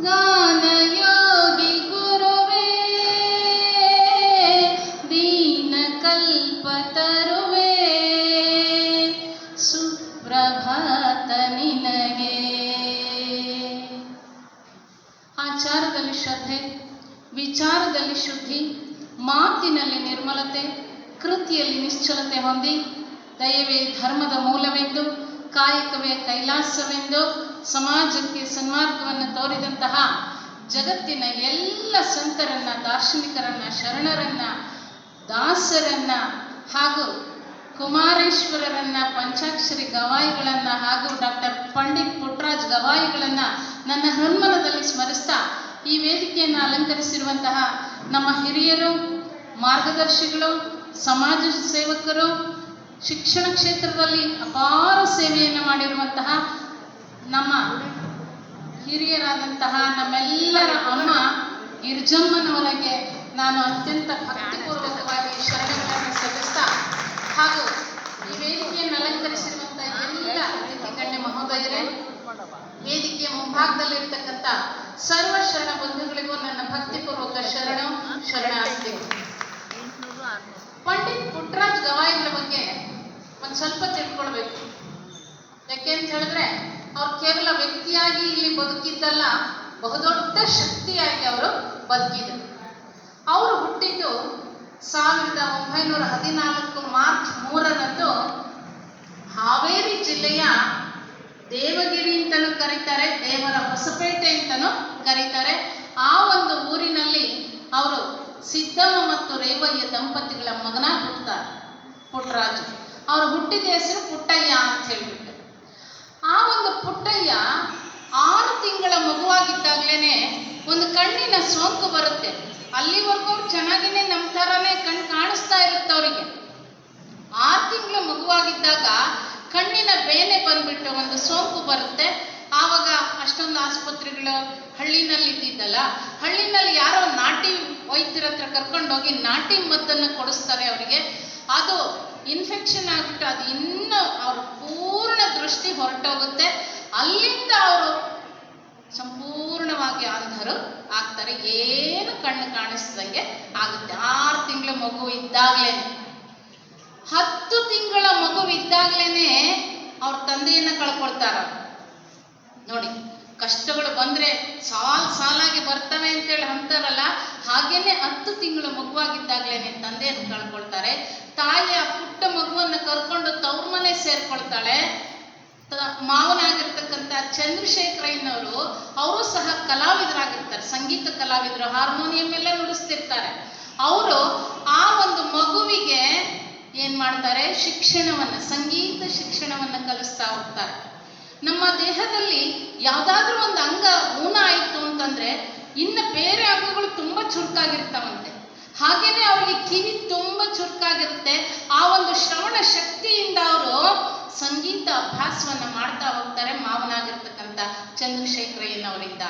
ಗಾನಯೋಗಿ ಗುರುವೇ ದೀನ ಕಲ್ಪತರುವೇ ಸುಪ್ರಭಾತ ನಿನಗೆ. ಆಚಾರದಲ್ಲಿ ಶ್ರದ್ಧೆ, ವಿಚಾರದಲ್ಲಿ ಶುದ್ಧಿ, ಮಾತಿನಲ್ಲಿ ನಿರ್ಮಲತೆ, ಕೃತಿಯಲ್ಲಿ ನಿಶ್ಚಲತೆ ಹೊಂದಿ ದಯವೇ ಧರ್ಮದ ಮೂಲವೆಂದು, ಕಾಯಕವೇ ಕೈಲಾಸವೆಂದು ಸಮಾಜಕ್ಕೆ ಸನ್ಮಾರ್ಗವನ್ನು ತೋರಿದಂತಹ ಜಗತ್ತಿನ ಎಲ್ಲ ಸಂತರನ್ನ, ದಾರ್ಶನಿಕರನ್ನ, ಶರಣರನ್ನ, ದಾಸರನ್ನ ಹಾಗೂ ಕುಮಾರೇಶ್ವರರನ್ನ, ಪಂಚಾಕ್ಷರಿ ಗವಾಯಿಗಳನ್ನ ಹಾಗೂ ಡಾಕ್ಟರ್ ಪಂಡಿತ್ ಪುಟ್ಟರಾಜ್ ಗವಾಯಿಗಳನ್ನ ನನ್ನ ಹೃನ್ಮನದಲ್ಲಿ ಸ್ಮರಿಸ್ತಾ, ಈ ವೇದಿಕೆಯನ್ನು ಅಲಂಕರಿಸಿರುವಂತಹ ನಮ್ಮ ಹಿರಿಯರು, ಮಾರ್ಗದರ್ಶಿಗಳು, ಸಮಾಜ ಸೇವಕರು, ಶಿಕ್ಷಣ ಕ್ಷೇತ್ರದಲ್ಲಿ ಅಪಾರ ಸೇವೆಯನ್ನು ಮಾಡಿರುವಂತಹ ನಮ್ಮ ಹಿರಿಯರಾದಂತಹ ನಮ್ಮೆಲ್ಲರ ಅಮ್ಮ ಗಿರ್ಜಮ್ಮನವರಿಗೆ ನಾನು ಅತ್ಯಂತ ಭಕ್ತಿಪೂರ್ವಕವಾಗಿ ಶರಣಗಳನ್ನು ಸಲ್ಲಿಸ್ತಾ, ಹಾಗೂ ಈ ವೇದಿಕೆಯನ್ನು ಅಲಂಕರಿಸಿರುವಂತಹ ಎಲ್ಲ ಅತಿಥಿ ಗಣ್ಯ ಮಹೋದಯರೇ, ವೇದಿಕೆಯ ಮುಂಭಾಗದಲ್ಲಿರ್ತಕ್ಕಂಥ ಸರ್ವ ಶರಣ ಬಂಧುಗಳಿಗೂ ನನ್ನ ಭಕ್ತಿಪೂರ್ವಕ ಶರಣಾರ್ಥಿಗಳು. ಪಂಡಿತ್ ಪುಟ್ಟರಾಜ್ ಗವಾಯಿಗಳ ಬಗ್ಗೆ ಒಂದು ಸ್ವಲ್ಪ ತಿಳ್ಕೊಳ್ಬೇಕು. ಯಾಕೆ ಅಂತ ಹೇಳಿದ್ರೆ, ಅವ್ರು ಕೇವಲ ವ್ಯಕ್ತಿಯಾಗಿ ಇಲ್ಲಿ ಬದುಕಿದ್ದಲ್ಲ, ಬಹುದೊಡ್ಡ ಶಕ್ತಿಯಾಗಿ ಅವರು ಬದುಕಿದರು. ಅವರು ಹುಟ್ಟಿದ್ದು 1914 ಮಾರ್ಚ್ 3ರಂದು ಹಾವೇರಿ ಜಿಲ್ಲೆಯ ದೇವಗಿರಿ ಅಂತಲೂ ಕರೀತಾರೆ, ದೇವರ ಹೊಸಪೇಟೆ ಅಂತಲೂ ಕರೀತಾರೆ. ಆ ಒಂದು ಊರಿನಲ್ಲಿ ಅವರು ಸಿದ್ದಮ್ಮ ಮತ್ತು ರೇವಯ್ಯ ದಂಪತಿಗಳ ಮಗನಾಗಿ ಹುಟ್ಟುತ್ತಾರೆ ಪುಟ್ಟರಾಜು. ಅವರು ಹುಟ್ಟಿದ ಹೆಸರು ಪುಟ್ಟಯ್ಯ ಅಂತ ಹೇಳ್ಬಿಟ್ಟು. ಆ ಒಂದು ಪುಟ್ಟಯ್ಯ 6 ತಿಂಗಳ ಮಗುವಾಗಿದ್ದಾಗಲೇ ಒಂದು ಕಣ್ಣಿನ ಸೋಂಕು ಬರುತ್ತೆ. ಅಲ್ಲಿವರೆಗೂ ಚೆನ್ನಾಗಿನೇ ನಮ್ಮ ಥರನೇ ಕಣ್ಣು ಕಾಣಿಸ್ತಾ ಇರುತ್ತೆ ಅವರಿಗೆ. 6 ತಿಂಗಳ ಮಗುವಾಗಿದ್ದಾಗ ಕಣ್ಣಿನ ಬೇನೆ ಬಂದ್ಬಿಟ್ಟು ಒಂದು ಸೋಂಕು ಬರುತ್ತೆ. ಆವಾಗ ಅಷ್ಟೊಂದು ಆಸ್ಪತ್ರೆಗಳು ಹಳ್ಳಿನಲ್ಲಿ ಇದ್ದಿದ್ದಲ್ಲ, ಹಳ್ಳಿನಲ್ಲಿ ಯಾರೋ ನಾಟಿ ವೈದ್ಯರ ಹತ್ರ ಕರ್ಕೊಂಡೋಗಿ ನಾಟಿ ಮದ್ದನ್ನು ಕೊಡಿಸ್ತಾರೆ ಅವರಿಗೆ. ಅದು ಇನ್ಫೆಕ್ಷನ್ ಆಗಿಬಿಟ್ಟು ಅದು ಇನ್ನೂ ಅವ್ರ ಪೂರ್ಣ ದೃಷ್ಟಿ ಹೊರಟೋಗುತ್ತೆ. ಅಲ್ಲಿಂದ ಅವರು ಸಂಪೂರ್ಣವಾಗಿ ಅಂಧರು ಆಗ್ತಾರೆ, ಏನು ಕಣ್ಣು ಕಾಣಿಸ್ದಂಗೆ ಆಗುತ್ತೆ. 6 ತಿಂಗಳ ಮಗು ಇದ್ದಾಗಲೇ, 10 ತಿಂಗಳ ಮಗು ಇದ್ದಾಗಲೇ ಅವ್ರ ತಂದೆಯನ್ನ ಕಳ್ಕೊಳ್ತಾರ. ನೋಡಿ, ಕಷ್ಟಗಳು ಬಂದ್ರೆ ಸಾಲಾಗಿ ಬರ್ತವೆ ಅಂತೇಳಿ ಅಂತಾರಲ್ಲ, ಹಾಗೇನೆ 10 ತಿಂಗಳ ಮಗುವಾಗಿದ್ದಾಗಲೇ ತಂದೆಯನ್ನು ಕಳ್ಕೊಳ್ತಾರೆ. ತಾಯಿಯ ಪುಟ್ಟ ಮಗುವನ್ನು ಕರ್ಕೊಂಡು ತವ್ರ ಮನೆ ಸೇರ್ಕೊಳ್ತಾಳೆ. ಮಾವನಾಗಿರ್ತಕ್ಕಂಥ ಚಂದ್ರಶೇಖರಯ್ಯನವರು, ಅವರು ಸಹ ಕಲಾವಿದರಾಗಿರ್ತಾರೆ, ಸಂಗೀತ ಕಲಾವಿದರು, ಹಾರ್ಮೋನಿಯಂ ಎಲ್ಲ ನುಡಿಸ್ತಿರ್ತಾರೆ. ಅವರು ಆ ಒಂದು ಮಗುವಿಗೆ ಏನ್ ಮಾಡ್ತಾರೆ, ಸಂಗೀತ ಶಿಕ್ಷಣವನ್ನ ಕಲಿಸ್ತಾ ಹೋಗ್ತಾರೆ. ನಮ್ಮ ದೇಹದಲ್ಲಿ ಯಾವುದಾದ್ರೂ ಒಂದು ಅಂಗ ಊನ ಆಯಿತು ಅಂತಂದ್ರೆ ಇನ್ನು ಬೇರೆ ಅಂಗಗಳು ತುಂಬಾ ಚುರುಕಾಗಿರ್ತಾವಂತೆ. ಹಾಗೇನೆ ಅವರಿಗೆ ಕಿವಿ ತುಂಬಾ ಚುರುಕಾಗಿರುತ್ತೆ. ಆ ಒಂದು ಶ್ರವಣ ಶಕ್ತಿಯಿಂದ ಅವರು ಸಂಗೀತ ಅಭ್ಯಾಸವನ್ನ ಮಾಡ್ತಾ ಹೋಗ್ತಾರೆ ಮಾವನಾಗಿರ್ತಕ್ಕಂಥ ಚಂದ್ರಶೇಖರಯ್ಯನವರಿಂದ.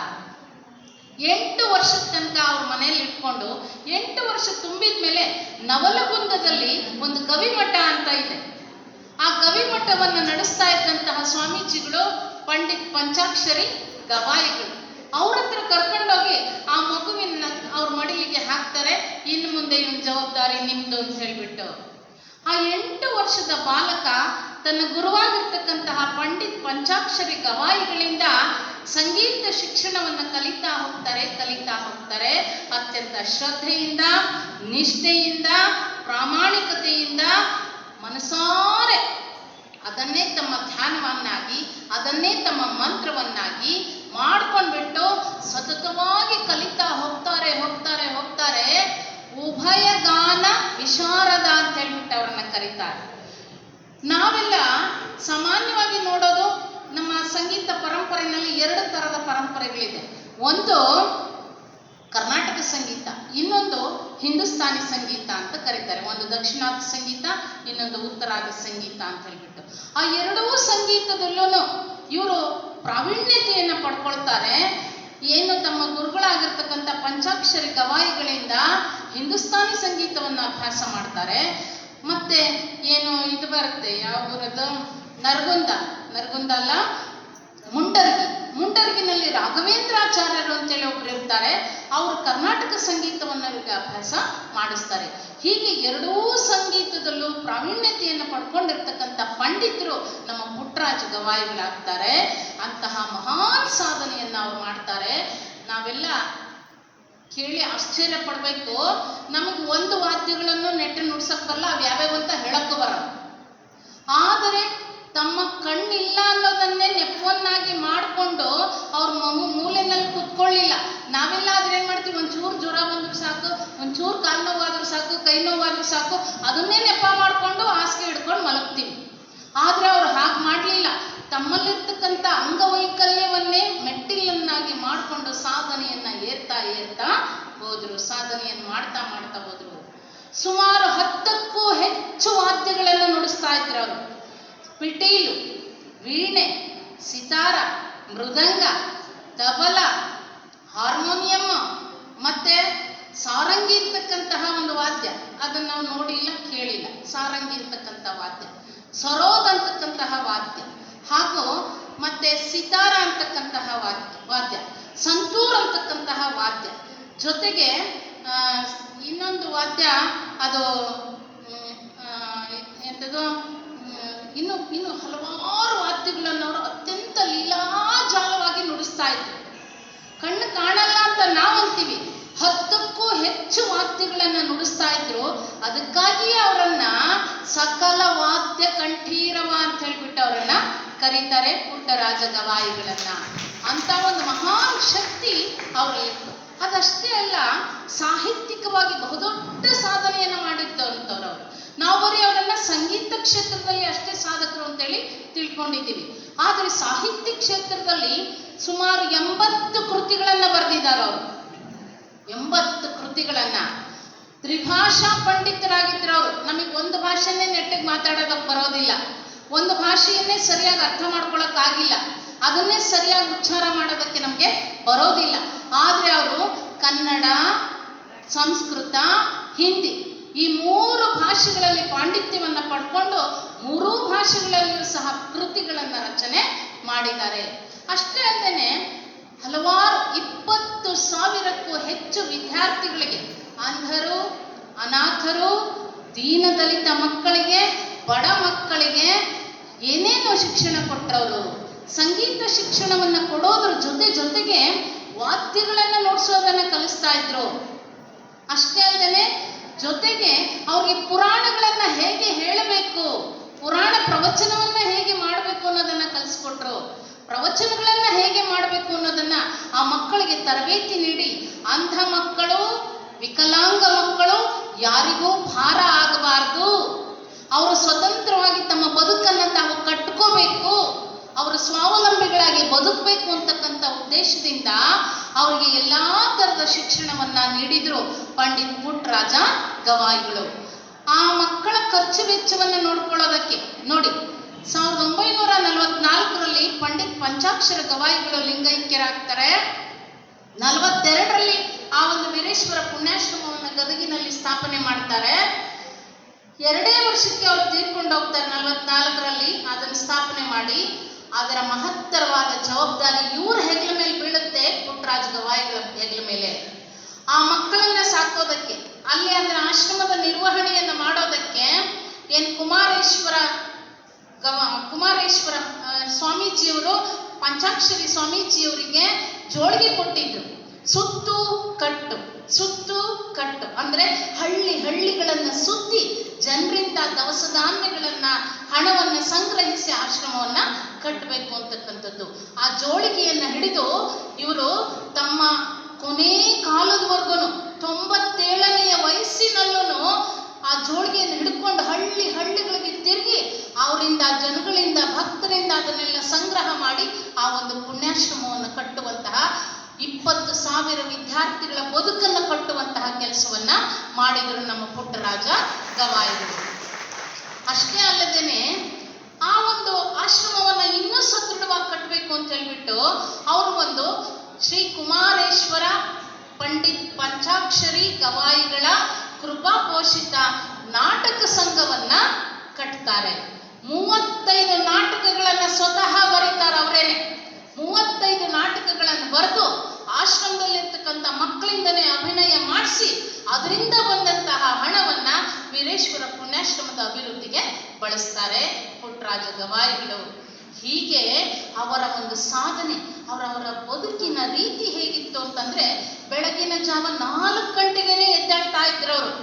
8 ವರ್ಷದ ತನಕ ಅವ್ರ ಮನೆಯಲ್ಲಿ ಇಟ್ಕೊಂಡು 8 ವರ್ಷ ತುಂಬಿದ ಮೇಲೆ ನವಲಗುಂದದಲ್ಲಿ ಒಂದು ಗವಿಮಠ ಅಂತ ಇದೆ. ಆ ಗವಿಮಠವನ್ನು ನಡೆಸ್ತಾ ಇದ್ದಂತಹ ಸ್ವಾಮೀಜಿಗಳು ಪಂಡಿತ್ ಪಂಚಾಕ್ಷರಿ ಗವಾಯಿಗಳು. ಅವ್ರ ಹತ್ರ ಕರ್ಕೊಂಡೋಗಿ ಆ ಮಗುವಿನ ಅವ್ರ ಮಡಿಲಿಗೆ ಹಾಕ್ತಾರೆ. ಇನ್ನು ಮುಂದೆ ಇವನ್ ಜವಾಬ್ದಾರಿ ನಿಮ್ದು ಅಂತ ಹೇಳ್ಬಿಟ್ಟು. ಆ 8 ವರ್ಷದ ಬಾಲಕ ತನ್ನ ಗುರುವಾಗಿರ್ತಕ್ಕಂತಹ ಪಂಡಿತ್ ಪಂಚಾಕ್ಷರಿ ಗವಾಯಿಗಳಿಂದ ಸಂಗೀತ ಶಿಕ್ಷಣವನ್ನು ಕಲಿತಾ ಹೋಗ್ತಾರೆ. ಅತ್ಯಂತ ಶ್ರದ್ಧೆಯಿಂದ, ನಿಷ್ಠೆಯಿಂದ, ಪ್ರಾಮಾಣಿಕತೆಯಿಂದ, ಮನಸಾರೆ ಅದನ್ನೇ ತಮ್ಮ ಧ್ಯಾನವನ್ನಾಗಿ, ಅದನ್ನೇ ತಮ್ಮ ಮಂತ್ರವನ್ನಾಗಿ ಮಾಡ್ಕೊಂಡ್ಬಿಟ್ಟು ಸತತವಾಗಿ ಕಲಿತಾ ಹೋಗ್ತಾರೆ. ಉಭಯ ಗಾನ ವಿಶಾರದ ಅಂತ ಹೇಳ್ಬಿಟ್ಟು ಅವ್ರನ್ನ ಕರೀತಾರೆ. ನಾವೆಲ್ಲ ಸಾಮಾನ್ಯವಾಗಿ ನೋಡೋದು ನಮ್ಮ ಸಂಗೀತ ಪರಂಪರೆಯಲ್ಲಿ 2 ಥರದ ಪರಂಪರೆಗಳಿದೆ. ಒಂದು ಕರ್ನಾಟಕ ಸಂಗೀತ, ಇನ್ನೊಂದು ಹಿಂದೂಸ್ತಾನಿ ಸಂಗೀತ ಅಂತ ಕರೀತಾರೆ. ಒಂದು ದಕ್ಷಿಣಾದಿ ಸಂಗೀತ, ಇನ್ನೊಂದು ಉತ್ತರಾದಿ ಸಂಗೀತ ಅಂತ ಹೇಳ್ಬಿಟ್ಟು. ಆ 2 ಸಂಗೀತದಲ್ಲೂ ಇವರು ಪ್ರಾವೀಣ್ಯತೆಯನ್ನು ಪಡ್ಕೊಳ್ತಾರೆ. ಏನು ತಮ್ಮ ಗುರುಗಳಾಗಿರ್ತಕ್ಕಂಥ ಪಂಚಾಕ್ಷರಿ ಗವಾಯಿಗಳಿಂದ ಹಿಂದೂಸ್ತಾನಿ ಸಂಗೀತವನ್ನು ಅಭ್ಯಾಸ ಮಾಡ್ತಾರೆ. ಮತ್ತೆ ಏನು ಇದು ಬರುತ್ತೆ, ಯಾವ ಊರದು, ನರಗುಂದ ಅಲ್ಲ, ಮುಂಡರ್ಗಿನಲ್ಲಿ ರಾಘವೇಂದ್ರಾಚಾರ್ಯರು ಅಂತೇಳಿ ಒಬ್ರು ಇರ್ತಾರೆ. ಅವರು ಕರ್ನಾಟಕ ಸಂಗೀತವನ್ನು ಇವರಿಗೆ ಅಭ್ಯಾಸ ಮಾಡಿಸ್ತಾರೆ. ಹೀಗೆ ಎರಡೂ ಸಂಗೀತದಲ್ಲೂ ಪ್ರಾವೀಣ್ಯತೆಯನ್ನು ಪಡ್ಕೊಂಡಿರ್ತಕ್ಕಂಥ ಪಂಡಿತರು ನಮ್ಮ ಪುಟ್ಟರಾಜ ಗವಾಯಿಗಳಾಗ್ತಾರೆ. ಅಂತಹ ಮಹಾನ್ ಸಾಧನೆಯನ್ನು ಅವ್ರು ಮಾಡ್ತಾರೆ. ನಾವೆಲ್ಲ ಕೇಳಿ ಆಶ್ಚರ್ಯ ಪಡಬೇಕು. ನಮಗೆ ಒಂದು ವಾದ್ಯಗಳನ್ನು ನೆಟ್ಟು ನುಡ್ಸಕ್ ಬರಲ್ಲ, ಅವು ಯಾವ್ಯಾವ ಅಂತ ಹೇಳಕ್ಕೂ ಬರಲ್ಲ. ಆದರೆ ತಮ್ಮ ಕಣ್ಣಿಲ್ಲ ಅನ್ನೋದನ್ನೇ ನೆಪವನ್ನಾಗಿ ಮಾಡಿಕೊಂಡು ಅವ್ರ ಮೂಲೆಯಲ್ಲಿ ಕುತ್ಕೊಳ್ಳಿಲ್ಲ. ನಾವೆಲ್ಲ ಆದ್ರೆ ಏನ್ ಮಾಡ್ತೀವಿ, ಒಂಚೂರು ಜ್ವರ ಬಂದ್ರು ಸಾಕು, ಒಂಚೂರು ಕಾಲು ನೋವಾದ್ರೂ ಸಾಕು, ಕೈ ನೋವಾದ್ರೂ ಸಾಕು, ಅದನ್ನೇ ನೆಪ ಮಾಡಿಕೊಂಡು ಹಾಸಿಗೆ ಹಿಡ್ಕೊಂಡು ಮಲಗ್ತೀವಿ. ಆದ್ರೆ ಅವ್ರು ಹಾಗೆ ಮಾಡಲಿಲ್ಲ. ತಮ್ಮಲ್ಲಿರ್ತಕ್ಕಂಥ ಅಂಗವೈಕಲ್ಯವನ್ನೇ ಮೆಟ್ಟಿಲನ್ನಾಗಿ ಮಾಡಿಕೊಂಡು ಸಾಧನೆಯನ್ನ ಏರ್ತಾ ಹೋದ್ರು. ಸಾಧನೆಯನ್ನು ಮಾಡ್ತಾ ಹೋದ್ರು. ಸುಮಾರು 10ಕ್ಕೂ ಹೆಚ್ಚು ವಾದ್ಯಗಳನ್ನು ನುಡಿಸ್ತಾ ಇದ್ರು ಅವರು. ಪಿಟೀಲು, ವೀಣೆ, ಸಿತಾರ, ಮೃದಂಗ, ತಬಲ, ಹಾರ್ಮೋನಿಯಂ ಮತ್ತೆ ಸಾರಂಗಿ ಇರ್ತಕ್ಕಂತಹ ಒಂದು ವಾದ್ಯ, ಅದನ್ನು ನಾವು ನೋಡಿಲ್ಲ ಕೇಳಿಲ್ಲ. ಸಾರಂಗಿ ಇರ್ತಕ್ಕಂಥ ವಾದ್ಯ, ಸರೋದ್ ಅಂತಕ್ಕಂತಹ ವಾದ್ಯ, ಹಾಗೂ ಮತ್ತೆ ಸಿತಾರ ಅಂತಕ್ಕಂತಹ ವಾದ್ಯ, ಸಂತೂರ್ ಅಂತಕ್ಕಂತಹ ವಾದ್ಯ, ಜೊತೆಗೆ ಇನ್ನೊಂದು ವಾದ್ಯ ಅದು ಎಂಥದ್ದು, ಇನ್ನು ಹಲವಾರು ವಾದ್ಯಗಳನ್ನು ಅವರು ಅತ್ಯಂತ ಲೀಲಾಜಾಲವಾಗಿ ನುಡಿಸ್ತಾ ಇದ್ರು. ಕಣ್ಣು ಕಾಣಲ್ಲ ಅಂತ ನಾವಂತೀವಿ, 10ಕ್ಕೂ ಹೆಚ್ಚು ವಾದ್ಯಗಳನ್ನು ನುಡಿಸ್ತಾ ಇದ್ರು. ಅದಕ್ಕಾಗಿಯೇ ಅವರನ್ನ ಸಕಲ ವಾದ್ಯ ಕಂಠೀರವ ಅಂತ ಹೇಳ್ಬಿಟ್ಟು ಅವರನ್ನ ಕರೀತಾರೆ, ಪುಟ್ಟರಾಜ ಗವಾಯಿಗಳನ್ನ. ಅಂತ ಒಂದು ಮಹಾನ್ ಶಕ್ತಿ ಅವರಲ್ಲಿತ್ತು. ಅದಷ್ಟೇ ಅಲ್ಲ, ಸಾಹಿತ್ಯಿಕವಾಗಿ ಬಹುದೊಡ್ಡ ಸಾಧನೆಯನ್ನು ಮಾಡಿದ್ದವಂಥವ್ರು ಅವರು. ನಾವು ಬರೀ ಅವರನ್ನ ಸಂಗೀತ ಕ್ಷೇತ್ರದಲ್ಲಿ ಅಷ್ಟೇ ಸಾಧಕರು ಅಂತೇಳಿ ತಿಳ್ಕೊಂಡಿದ್ದೀವಿ. ಆದರೆ ಸಾಹಿತ್ಯ ಕ್ಷೇತ್ರದಲ್ಲಿ ಸುಮಾರು 80 ಕೃತಿಗಳನ್ನ ಬರೆದಿದ್ದಾರೆ ಅವರು. 80 ಕೃತಿಗಳನ್ನ. ತ್ರಿಭಾಷಾ ಪಂಡಿತರಾಗಿದ್ರು ಅವರು. ನಮಗೆ ಒಂದು ಭಾಷೆಯನ್ನೇ ನೆಟ್ಟಿಗೆ ಮಾತಾಡೋದಕ್ಕೆ ಬರೋದಿಲ್ಲ, ಒಂದು ಭಾಷೆಯನ್ನೇ ಸರಿಯಾಗಿ ಅರ್ಥ ಮಾಡ್ಕೊಳಕ್ಕಾಗಿಲ್ಲ, ಅದನ್ನೇ ಸರಿಯಾಗಿ ಉಚ್ಚಾರ ಮಾಡೋದಕ್ಕೆ ನಮಗೆ ಬರೋದಿಲ್ಲ. ಆದರೆ ಅವರು ಕನ್ನಡ, ಸಂಸ್ಕೃತ, ಹಿಂದಿ ಈ 3 ಭಾಷೆಗಳಲ್ಲಿ ಪಾಂಡಿತ್ಯವನ್ನು ಪಡ್ಕೊಂಡು 3 ಭಾಷೆಗಳಲ್ಲಿಯೂ ಸಹ ಕೃತಿಗಳನ್ನು ರಚನೆ ಮಾಡಿದ್ದಾರೆ. ಅಷ್ಟೇ ಅಲ್ಲದೆ ಹಲವಾರು 20,000ಕ್ಕೂ ಹೆಚ್ಚು ವಿದ್ಯಾರ್ಥಿಗಳಿಗೆ, ಅಂಧರು, ಅನಾಥರು, ದೀನದಲಿತ ಮಕ್ಕಳಿಗೆ, ಬಡ ಮಕ್ಕಳಿಗೆ ಏನೇನೋ ಶಿಕ್ಷಣ ಕೊಟ್ಟರವರು. ಸಂಗೀತ ಶಿಕ್ಷಣವನ್ನು ಕೊಡೋದ್ರ ಜೊತೆಗೆ ವಾದ್ಯಗಳನ್ನು ನುಡಿಸೋದನ್ನು ಕಲಿಸ್ತಾ ಇದ್ರು. ಅಷ್ಟೇ ಅಲ್ಲದೆ ಜೊತೆಗೆ ಅವ್ರಿಗೆ ಪುರಾಣಗಳನ್ನ ಹೇಗೆ ಹೇಳಬೇಕು, ಪುರಾಣ ಪ್ರವಚನವನ್ನ ಹೇಗೆ ಮಾಡಬೇಕು ಅನ್ನೋದನ್ನ ಕಲಿಸ್ಕೊಟ್ರು. ಪ್ರವಚನಗಳನ್ನ ಹೇಗೆ ಮಾಡಬೇಕು ಅನ್ನೋದನ್ನ ಆ ಮಕ್ಕಳಿಗೆ ತರಬೇತಿ ನೀಡಿ, ಅಂಧ ಮಕ್ಕಳು, ವಿಕಲಾಂಗ ಮಕ್ಕಳು ಯಾರಿಗೂ ಭಾರ ಆಗಬಾರ್ದು, ಅವರು ಸ್ವತಂತ್ರವಾಗಿ ತಮ್ಮ ಬದುಕನ್ನು ತಾವು ಕಟ್ಕೋಬೇಕು, ಅವರು ಸ್ವಾವಲಂಬಿಗಳಾಗಿ ಬದುಕಬೇಕು ಅಂತಕ್ಕಂಥ ಉದ್ದೇಶದಿಂದ ಅವರಿಗೆ ಎಲ್ಲಾ ತರದ ಶಿಕ್ಷಣವನ್ನ ನೀಡಿದ್ರು ಪಂಡಿತ್ ಪುಟ್ಟರಾಜ ಗವಾಯಿಗಳು. ಆ ಮಕ್ಕಳ ಖರ್ಚು ವೆಚ್ಚವನ್ನು ನೋಡ್ಕೊಳ್ಳೋದಕ್ಕೆ ನೋಡಿ, 1944ರಲ್ಲಿ ಪಂಡಿತ್ ಪಂಚಾಕ್ಷರ ಗವಾಯಿಗಳು ಲಿಂಗೈಕ್ಯರಾಗ್ತಾರೆ. 42ರಲ್ಲಿ ಆ ಒಂದು ವೀರೇಶ್ವರ ಪುಣ್ಯಾಶ್ರಮವನ್ನು ಗದಗಿನಲ್ಲಿ ಸ್ಥಾಪನೆ ಮಾಡ್ತಾರೆ. 2 ವರ್ಷಕ್ಕೆ ಅವರು ತೀರ್ಕೊಂಡು ಹೋಗ್ತಾರೆ. 44ರಲ್ಲಿ ಅದನ್ನು ಸ್ಥಾಪನೆ ಮಾಡಿ, ಅದರ ಮಹತ್ತರವಾದ ಜವಾಬ್ದಾರಿ ಇವ್ರ ಹೆಗಲ ಮೇಲೆ ಬೀಳುತ್ತೆ, ಪುಟ್ಟರಾಜ ಗವಾಯಿಗಳ ಹೆಗಲ ಮೇಲೆ. ಆ ಮಕ್ಕಳನ್ನ ಸಾಕೋದಕ್ಕೆ, ಅಲ್ಲಿ ಅದರ ಆಶ್ರಮದ ನಿರ್ವಹಣೆಯನ್ನು ಮಾಡೋದಕ್ಕೆ ಕುಮಾರೇಶ್ವರ ಸ್ವಾಮೀಜಿಯವರು, ಪಂಚಾಕ್ಷರಿ ಸ್ವಾಮೀಜಿಯವರಿಗೆ ಜೋಳಿಗೆ ಕೊಟ್ಟಿದ್ರು. ಸುತ್ತು ಕಟ್ಟು ಅಂದ್ರೆ ಹಳ್ಳಿಗಳನ್ನು ಸುತ್ತಿ ಜನರಿಂದ ದವಸ ಧಾನ್ಯಗಳನ್ನ, ಹಣವನ್ನ ಸಂಗ್ರಹಿಸಿ ಆಶ್ರಮವನ್ನ ಕಟ್ಟಬೇಕು ಅಂತಕ್ಕಂಥದ್ದು. ಆ ಜೋಳಿಗೆಯನ್ನ ಹಿಡಿದು ಇವರು ತಮ್ಮ ಕೊನೆ ಕಾಲದವರೆಗೂ 97ನೆಯ ವಯಸ್ಸಿನಲ್ಲೂ ಆ ಜೋಳಿಗೆಯನ್ನು ಹಿಡ್ಕೊಂಡು ಹಳ್ಳಿಗಳಿಗೆ ತಿರುಗಿ ಅವರಿಂದ, ಜನಗಳಿಂದ, ಭಕ್ತರಿಂದ ಅದನ್ನೆಲ್ಲ ಸಂಗ್ರಹ ಮಾಡಿ ಆ ಒಂದು ಪುಣ್ಯಾಶ್ರಮವನ್ನು ಕಟ್ಟುವಂತಹ, 20,000 ವಿದ್ಯಾರ್ಥಿಗಳ ಬದುಕನ್ನು ಕಟ್ಟುವಂತಹ ಕೆಲಸವನ್ನ ಮಾಡಿದರು ನಮ್ಮ ಪುಟ್ಟರಾಜ ಗವಾಯಿಗಳು. ಅಷ್ಟೇ ಅಲ್ಲದೇನೆ ಆ ಒಂದು ಆಶ್ರಮವನ್ನ ಇನ್ನೂ ಸದೃಢವಾಗಿ ಕಟ್ಟಬೇಕು ಅಂತ ಹೇಳ್ಬಿಟ್ಟು ಅವರು ಒಂದು ಶ್ರೀ ಕುಮಾರೇಶ್ವರ ಪಂಡಿತ್ ಪಂಚಾಕ್ಷರಿ ಗವಾಯಿಗಳ ಕೃಪಾ ಪೋಷಿತ ನಾಟಕ ಸಂಘವನ್ನ ಕಟ್ತಾರೆ. 35 ನಾಟಕಗಳನ್ನ ಸ್ವತಃ ಬರೀತಾರೆ ಅವರೇನೆ. 35 ನಾಟಕಗಳನ್ನು ಬರೆದು ಗವಾಯಿಗಳು. ಹೀಗೆ ಅವರ ಒಂದು ಸಾಧನೆ, ಅವರವರ ಬದುಕಿನ ರೀತಿ ಹೇಗಿತ್ತು ಅಂತಂದ್ರೆ, ಬೆಳಗಿನ ಜಾವ 4 ಗಂಟೆಗೇನೆ ಎದ್ದೇಳ್ತಾ ಇದ್ರು ಅವರು.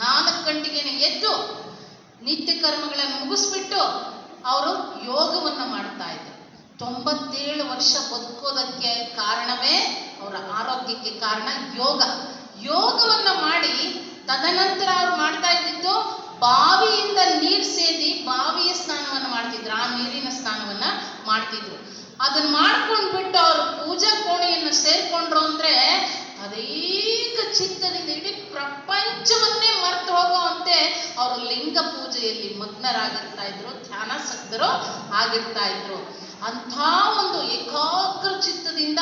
4 ಗಂಟೆಗೇನೆ ಎದ್ದು ನಿತ್ಯ ಕರ್ಮಗಳನ್ನು ಮುಗಿಸ್ಬಿಟ್ಟು ಅವರು ಯೋಗವನ್ನು ಮಾಡ್ತಾ ಇದ್ರು. 97 ವರ್ಷ ಬದುಕೋದಕ್ಕೆ ಕಾರಣವೇ, ಅವರ ಆರೋಗ್ಯಕ್ಕೆ ಕಾರಣ ಯೋಗವನ್ನು ಮಾಡಿ, ತದನಂತರ ಅವ್ರು ಮಾಡ್ತಾ ಇದ್ದಿದ್ದು ಬಾವಿಯಿಂದ ನೀರು ಸೇದಿ ಬಾವಿಯ ಸ್ನಾನವನ್ನು ಮಾಡ್ತಿದ್ರು, ಆ ನೀರಿನ ಸ್ನಾನವನ್ನ ಮಾಡ್ತಿದ್ರು. ಅದನ್ನ ಮಾಡ್ಕೊಂಡು ಬಿಟ್ಟು ಅವರು ಪೂಜಾ ಕೋಣೆಯನ್ನು ಸೇರ್ಕೊಂಡ್ರು ಅಂದ್ರೆ ಅನೇಕ ಚಿತ್ತದಿಂದ ಇಡೀ ಪ್ರಪಂಚವನ್ನೇ ಮರೆತು ಹೋಗುವಂತೆ ಅವರು ಲಿಂಗ ಪೂಜೆಯಲ್ಲಿ ಮಗ್ನರಾಗಿರ್ತಾ ಇದ್ರು, ಧ್ಯಾನಾಸಕ್ತರು ಆಗಿರ್ತಾ ಇದ್ರು. ಅಂಥ ಒಂದು ಏಕಾಗ್ರ ಚಿತ್ತದಿಂದ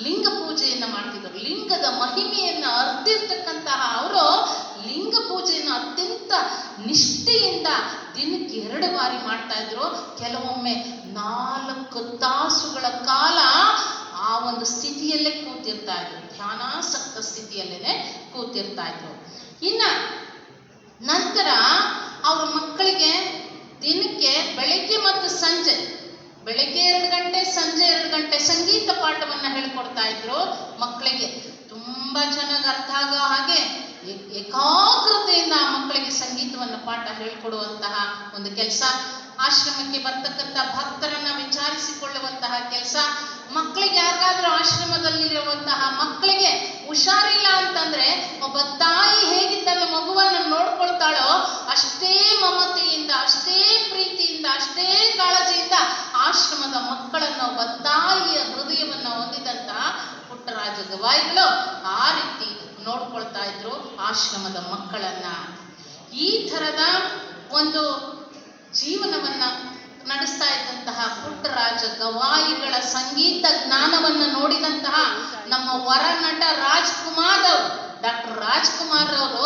ಲಿಂಗ ಪೂಜೆಯನ್ನ ಮಾಡ್ತಿದ್ರು. ಲಿಂಗದ ಮಹಿಮೆಯನ್ನ ಅರ್ತಿರ್ತಕ್ಕಂತಹ ಅವರು ಲಿಂಗ ಪೂಜೆಯನ್ನು ಅತ್ಯಂತ ನಿಷ್ಠೆಯಿಂದ ದಿನಕ್ಕೆ 2 ಬಾರಿ ಮಾಡ್ತಾ ಇದ್ರು. ಕೆಲವೊಮ್ಮೆ 4 ತಾಸುಗಳ ಕಾಲ ಆ ಒಂದು ಸ್ಥಿತಿಯಲ್ಲೇ ಕೂತಿರ್ತಾ ಇದ್ರು, ಧ್ಯಾನಾಸಕ್ತ ಸ್ಥಿತಿಯಲ್ಲೇನೆ ಕೂತಿರ್ತಾ ಇದ್ರು. ಇನ್ನ ನಂತರ ಅವ್ರ ಮಕ್ಕಳಿಗೆ ದಿನಕ್ಕೆ ಬೆಳಿಗ್ಗೆ ಮತ್ತು ಸಂಜೆ, ಬೆಳಿಗ್ಗೆ 2 ಗಂಟೆ, ಸಂಜೆ 2 ಗಂಟೆ ಸಂಗೀತ ಪಾಠವನ್ನ ಹೇಳ್ಕೊಡ್ತಾ ಇದ್ರು ಮಕ್ಕಳಿಗೆ. ತುಂಬಾ ಚೆನ್ನಾಗಿ ಅರ್ಥ ಆಗೋ ಹಾಗೆ ಏಕಾಗ್ರತೆಯಿಂದ ಆ ಮಕ್ಕಳಿಗೆ ಸಂಗೀತವನ್ನು ಪಾಠ ಹೇಳ್ಕೊಡುವಂತಹ ಒಂದು ಕೆಲಸ, ಆಶ್ರಮಕ್ಕೆ ಬರ್ತಕ್ಕಂಥ ಭಕ್ತರನ್ನ ವಿಚಾರಿಸಿಕೊಳ್ಳುವಂತಹ ಕೆಲಸ, ಮಕ್ಕಳಿಗೆ ಯಾರಿಗಾದ್ರೂ ಆಶ್ರಮದಲ್ಲಿರುವಂತಹ ಮಕ್ಕಳಿಗೆ ಹುಷಾರಿಲ್ಲ ಅಂತಂದ್ರೆ ಒಬ್ಬ ತಾಯಿ ಹೇಗೆ ತನ್ನ ಮಗುವನ್ನು ನೋಡ್ಕೊಳ್ತಾಳೋ ಅಷ್ಟೇ ಮಮತೆಯಿಂದ, ಅಷ್ಟೇ ಪ್ರೀತಿಯಿಂದ, ಅಷ್ಟೇ ಕಾಳಜಿಯಿಂದ ಆಶ್ರಮದ ಮಕ್ಕಳನ್ನು ಒಬ್ಬ ತಾಯಿಯ ಹೃದಯವನ್ನ ಹೊಂದಿದಂತಹ ಪುಟ್ಟರಾಜ ಗವಾಯಿಗಳು ಆ ರೀತಿ ನೋಡ್ಕೊಳ್ತಾ ಇದ್ರು ಆಶ್ರಮದ ಮಕ್ಕಳನ್ನ. ಈ ಥರದ ಒಂದು ಜೀವನವನ್ನ ನಡೆಸ್ತಾ ಇದ್ದಂತಹ ಪುಟ್ಟರಾಜ ಗವಾಯಿಗಳ ಸಂಗೀತ ಜ್ಞಾನವನ್ನ ನೋಡಿದಂತಹ ನಮ್ಮ ವರ ನಟ ರಾಜ್ಕುಮಾರ್ ಅವರು, ಡಾಕ್ಟರ್ ರಾಜ್ಕುಮಾರ್ ಅವರು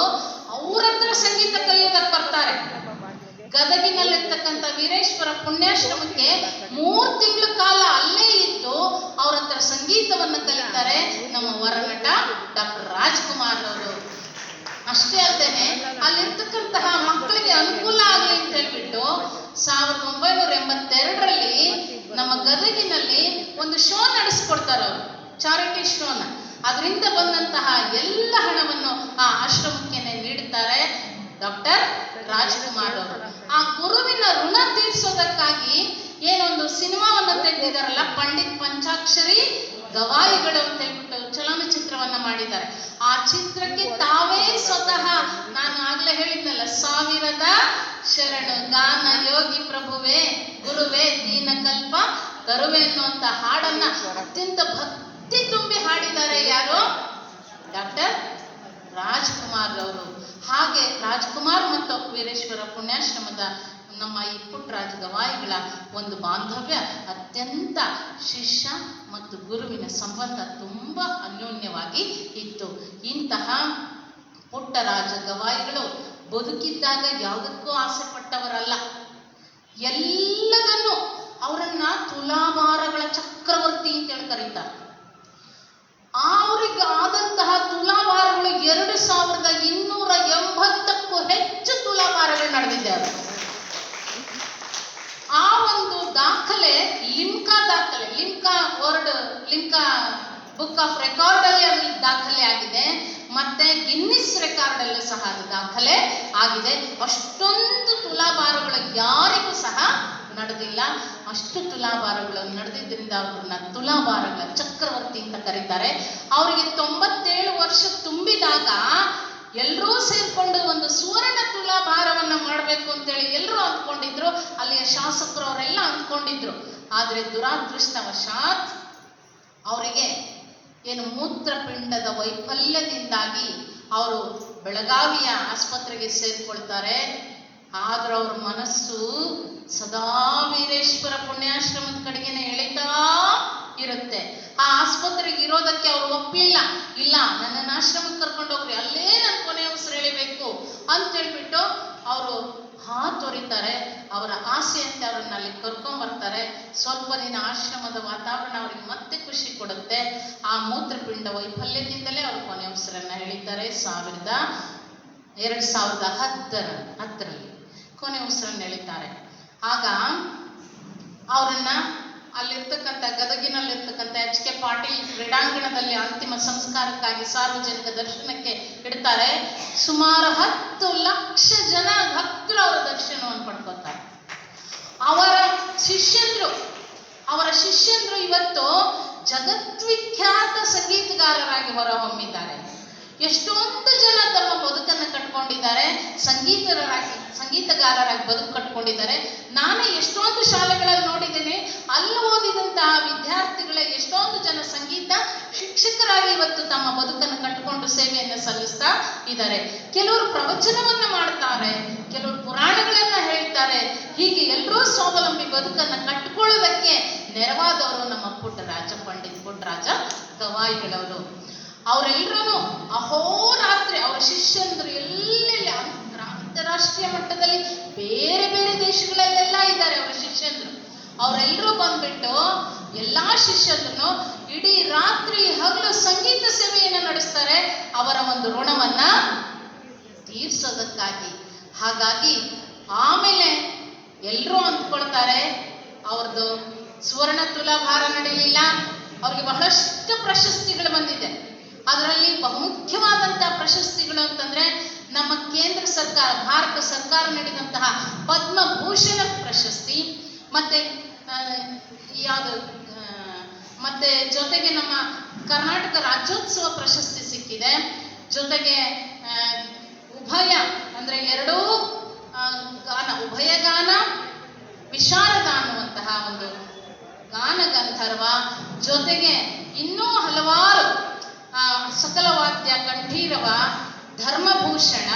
ಅವ್ರ ಹತ್ರ ಸಂಗೀತ ಕಲಿಯೋದಕ್ಕೆ ಬರ್ತಾರೆ. ಗದಗಿನಲ್ಲಿರ್ತಕ್ಕಂಥ ವೀರೇಶ್ವರ ಪುಣ್ಯಾಶ್ರಮಕ್ಕೆ 3 ತಿಂಗಳ ಕಾಲ ಅಲ್ಲೇ ಇದ್ದು ಅವ್ರ ಹತ್ರ ಸಂಗೀತವನ್ನು ಕಲಿತಾರೆ ನಮ್ಮ ವರನಟ ಡಾಕ್ಟರ್ ರಾಜ್ಕುಮಾರ್ ಅವರು. ಅಷ್ಟೇ ಅಲ್ಲದೆ ಅಲ್ಲಿರ್ತಕ್ಕಂತಹ ಮಕ್ಕಳಿಗೆ ಅನುಕೂಲ ಆಗಲಿ ಅಂತ ಹೇಳ್ಬಿಟ್ಟು 1982ರಲ್ಲಿ ನಮ್ಮ ಗದಗಿನಲ್ಲಿ ಒಂದು ಶೋ ನಡೆಸ್ಕೊಡ್ತಾರೆ ಅವರು, ಚಾರಿಟಿ ಶೋನ. ಅದರಿಂದ ಬಂದಂತಹ ಎಲ್ಲ ಹಣವನ್ನು ಆ ಆಶ್ರಮಕ್ಕೆ ನೀಡುತ್ತಾರೆ ಡಾಕ್ಟರ್ ರಾಜ್ಕುಮಾರ್ ಅವರು. ಆ ಗುರುವಿನ ಋಣ ತೀರಿಸೋದಕ್ಕಾಗಿ ಏನೊಂದು ಸಿನಿಮಾವನ್ನ ತೆಗೆದಿದ್ದಾರಲ್ಲ, ಪಂಡಿತ್ ಪಂಚಾಕ್ಷರಿ ಗವಾಯಿಗಳು ಅಂತ ಹೇಳ್ಬಿಟ್ಟು ಚಲನಚಿತ್ರವನ್ನ ಮಾಡಿದ್ದಾರೆ. ಆ ಚಿತ್ರಕ್ಕೆ ತಾವೇ ಸ್ವತಃ, ನಾನು ಆಗ್ಲೇ ಹೇಳಿದ್ನಲ್ಲ, 1000 ಶರಣು ಗಾನ ಯೋಗಿ ಪ್ರಭುವೇ ಗುರುವೇ ದೀನ ಕಲ್ಪ ತರುವೆ ಅನ್ನುವಂತ ಹಾಡನ್ನ ಅತ್ಯಂತ ಭಕ್ತಿ ತುಂಬಿ ಹಾಡಿದ್ದಾರೆ. ಯಾರು? ಡಾಕ್ಟರ್ ರಾಜ್ಕುಮಾರ್ ಅವರು. ಹಾಗೆ ರಾಜ್ಕುಮಾರ್ ಮತ್ತು ವೀರೇಶ್ವರ ಪುಣ್ಯಾಶ್ರಮದ ನಮ್ಮ ಈ ಪುಟ್ಟರಾಜ ಗವಾಯಿಗಳ ಒಂದು ಬಾಂಧವ್ಯ ಅತ್ಯಂತ ಶಿಷ್ಯ ಮತ್ತು ಗುರುವಿನ ಸಂಬಂಧ ತುಂಬ ಅನ್ಯೋನ್ಯವಾಗಿ ಇತ್ತು. ಇಂತಹ ಪುಟ್ಟರಾಜ ಗವಾಯಿಗಳು ಬದುಕಿದ್ದಾಗ ಯಾವುದಕ್ಕೂ ಆಸೆ ಪಟ್ಟವರಲ್ಲ. ಎಲ್ಲದನ್ನು ಅವರನ್ನ ತುಲಾಭಾರಗಳ ಚಕ್ರವರ್ತಿ ಅಂತೇಳಿ ಕರೀತಾರೆ. ಅವರಿಗೆ ಆದಂತಹ ತುಲಾಭಾರಗಳು 2280ಕ್ಕೂ ಹೆಚ್ಚು ತುಲಾಭಾರಗಳು ನಡೆದಿದ್ದಾರೆ. ಆ ಒಂದು ದಾಖಲೆ ಲಿಮ್ಕಾ ದಾಖಲೆ, ಲಿಮ್ಕಾ ಬುಕ್ ಆಫ್ ರೆಕಾರ್ಡ್ ಅಲ್ಲಿ ಅದು ದಾಖಲೆ ಆಗಿದೆ. ಮತ್ತೆ ಗಿನ್ನಿಸ್ ರೆಕಾರ್ಡ್ ಅಲ್ಲೂ ಸಹ ಅದು ದಾಖಲೆ ಆಗಿದೆ. ಅಷ್ಟೊಂದು ತುಲಾಭಾರಗಳು ಯಾರಿಗೂ ಸಹ ನಡೆದಿಲ್ಲ. ಅಷ್ಟು ತುಲಾಭಾರಗಳು ನಡೆದಿದ್ದರಿಂದ ಅವ್ರನ್ನ ತುಲಾಭಾರಗಳ ಚಕ್ರವರ್ತಿ ಅಂತ ಕರೀತಾರೆ. ಅವರಿಗೆ 97 ವರ್ಷ ತುಂಬಿದಾಗ ಎಲ್ಲರೂ ಸೇರ್ಕೊಂಡು ಒಂದು ಸುವರ್ಣ ತುಲಾಭಾರವನ್ನ ಮಾಡಬೇಕು ಅಂತೇಳಿ ಎಲ್ಲರೂ ಅಂದ್ಕೊಂಡಿದ್ರು. ಅಲ್ಲಿಯ ಶಾಸಕರು ಅವರೆಲ್ಲ ಅಂದ್ಕೊಂಡಿದ್ರು. ಆದರೆ ದುರಾದೃಷ್ಟವಶಾತ್ ಅವರಿಗೆ ಏನು ಮೂತ್ರಪಿಂಡದ ವೈಫಲ್ಯದಿಂದಾಗಿ ಅವರು ಬೆಳಗಾವಿಯ ಆಸ್ಪತ್ರೆಗೆ ಸೇರಿಕೊಳ್ತಾರೆ. ಆದ್ರೆ ಅವ್ರ ಮನಸ್ಸು ಸದಾ ವೀರೇಶ್ವರ ಪುಣ್ಯಾಶ್ರಮದ ಕಡೆಗೇನೆ ಎಳಿತಾ ಇರುತ್ತೆ. ಆ ಆಸ್ಪತ್ರೆಗೆ ಇರೋದಕ್ಕೆ ಅವ್ರು ಒಪ್ಪಲಿಲ್ಲ. ಇಲ್ಲ, ನನ್ನನ್ನು ಆಶ್ರಮಕ್ಕೆ ಕರ್ಕೊಂಡು ಹೋಗ್ರಿ, ಅಲ್ಲೇ ನನ್ನ ಕೊನೆ ಉಸಿರು ಎಳಿಬೇಕು ಅಂತ ಹೇಳ್ಬಿಟ್ಟು ಅವರು ತೊರಿತಾರೆ. ಅವರ ಆಸೆಯಂತೆ ಅವ್ರನ್ನ ಅಲ್ಲಿ ಕರ್ಕೊಂಡ್ಬರ್ತಾರೆ. ಸ್ವಲ್ಪ ದಿನ ಆಶ್ರಮದ ವಾತಾವರಣ ಅವ್ರಿಗೆ ಮತ್ತೆ ಖುಷಿ ಕೊಡುತ್ತೆ. ಆ ಮೂತ್ರಪಿಂಡ ವೈಫಲ್ಯದಿಂದಲೇ ಅವರು ಕೊನೆ ಉಸಿರನ್ನ ಎಳಿತಾರೆ. 2010ರಲ್ಲಿ ಕೊನೆ ಉಸಿರನ್ನು ಎಳಿತಾರೆ. ಆಗ ಅವರನ್ನ ಅಲ್ಲಿರ್ತಕ್ಕಂಥ ಗದಗಿನಲ್ಲಿರ್ತಕ್ಕಂಥ HK ಪಾಟೀಲ್ ಕ್ರೀಡಾಂಗಣದಲ್ಲಿ ಅಂತಿಮ ಸಂಸ್ಕಾರಕ್ಕಾಗಿ ಸಾರ್ವಜನಿಕ ದರ್ಶನಕ್ಕೆ ಇಡ್ತಾರೆ. ಸುಮಾರು 10 ಲಕ್ಷ ಜನ ಭಕ್ತರು ಅವರ ದರ್ಶನವನ್ನು ಪಡ್ಕೊತಾರೆ. ಅವರ ಶಿಷ್ಯಂದ್ರು ಇವತ್ತು ಜಗದ್ವಿಖ್ಯಾತ ಸಂಗೀತಗಾರರಾಗಿ ಹೊರಹೊಮ್ಮಿದ್ದಾರೆ. ಎಷ್ಟೊಂದು ಜನ ತಮ್ಮ ಬದುಕನ್ನು ಕಟ್ಕೊಂಡಿದ್ದಾರೆ, ಸಂಗೀತಗಾರರಾಗಿ ಬದುಕು ಕಟ್ಕೊಂಡಿದ್ದಾರೆ. ನಾನೇ ಎಷ್ಟೊಂದು ಶಾಲೆಗಳಲ್ಲಿ ನೋಡಿದ್ದೇನೆ, ಅಲ್ಲಿ ಓದಿದಂತಹ ವಿದ್ಯಾರ್ಥಿಗಳ ಎಷ್ಟೊಂದು ಜನ ಸಂಗೀತ ಶಿಕ್ಷಕರಾಗಿ ಇವತ್ತು ತಮ್ಮ ಬದುಕನ್ನು ಕಟ್ಟಿಕೊಂಡು ಸೇವೆಯನ್ನು ಸಲ್ಲಿಸ್ತಾ ಇದ್ದಾರೆ. ಕೆಲವರು ಪ್ರವಚನವನ್ನ ಮಾಡ್ತಾರೆ, ಕೆಲವರು ಪುರಾಣಗಳನ್ನ ಹೇಳ್ತಾರೆ. ಹೀಗೆ ಎಲ್ಲರೂ ಸ್ವಾವಲಂಬಿ ಬದುಕನ್ನು ಕಟ್ಟಿಕೊಳ್ಳೋದಕ್ಕೆ ನೆರವಾದವರು ನಮ್ಮ ಪಂಡಿತ್ ಪುಟ್ಟರಾಜ ಗವಾಯಿಗಳವರು. ಅವರೆಲ್ಲರೂ ಅಹೋರಾತ್ರಿ ಅವರ ಶಿಷ್ಯಂದರು ಎಲ್ಲೆಲ್ಲಿ ಅಂತಾರಾಷ್ಟ್ರೀಯ ಮಟ್ಟದಲ್ಲಿ ಬೇರೆ ಬೇರೆ ದೇಶಗಳಲ್ಲೆಲ್ಲ ಇದ್ದಾರೆ ಅವರ ಶಿಷ್ಯಂದರು. ಅವರೆಲ್ಲರೂ ಬಂದ್ಬಿಟ್ಟು ಎಲ್ಲಾ ಶಿಷ್ಯಂದ್ರು ಇಡೀ ರಾತ್ರಿ ಹಗಲು ಸಂಗೀತ ಸೇವೆಯನ್ನು ನಡೆಸ್ತಾರೆ, ಅವರ ಒಂದು ಋಣವನ್ನ ತೀರ್ಸೋದಕ್ಕಾಗಿ. ಹಾಗಾಗಿ ಆಮೇಲೆ ಎಲ್ಲರೂ ಅಂದ್ಕೊಳ್ತಾರೆ ಅವ್ರದ್ದು ಸುವರ್ಣ ತುಲಾಭಾರ ನಡೀಲಿಲ್ಲ, ಅವ್ರಿಗೆ ಬಹಳಷ್ಟು ಪ್ರಶಸ್ತಿಗಳು ಬಂದಿದೆ. ಅದರಲ್ಲಿ ಬಹುಮುಖ್ಯವಾದಂತಹ ಪ್ರಶಸ್ತಿಗಳು ಅಂತಂದ್ರೆ ನಮ್ಮ ಕೇಂದ್ರ ಸರ್ಕಾರ, ಭಾರತ ಸರ್ಕಾರ ನೀಡಿದಂತಹ ಪದ್ಮಭೂಷಣ ಪ್ರಶಸ್ತಿ, ಮತ್ತೆ ಮತ್ತೆ ಜೊತೆಗೆ ನಮ್ಮ ಕರ್ನಾಟಕ ರಾಜ್ಯೋತ್ಸವ ಪ್ರಶಸ್ತಿ ಸಿಕ್ಕಿದೆ. ಜೊತೆಗೆ ಉಭಯ ಅಂದ್ರೆ ಎರಡೂ ಗಾನ, ಉಭಯ ಗಾನ ವಿಶಾರದ ಅನ್ನುವಂತಹ ಒಂದು ಗಾನ ಗಂಧರ್ವ, ಜೊತೆಗೆ ಇನ್ನೂ ಹಲವಾರು ಸಕಲ ವಾದ್ಯ ಕಂಠೀರವ, ಧರ್ಮಭೂಷಣ,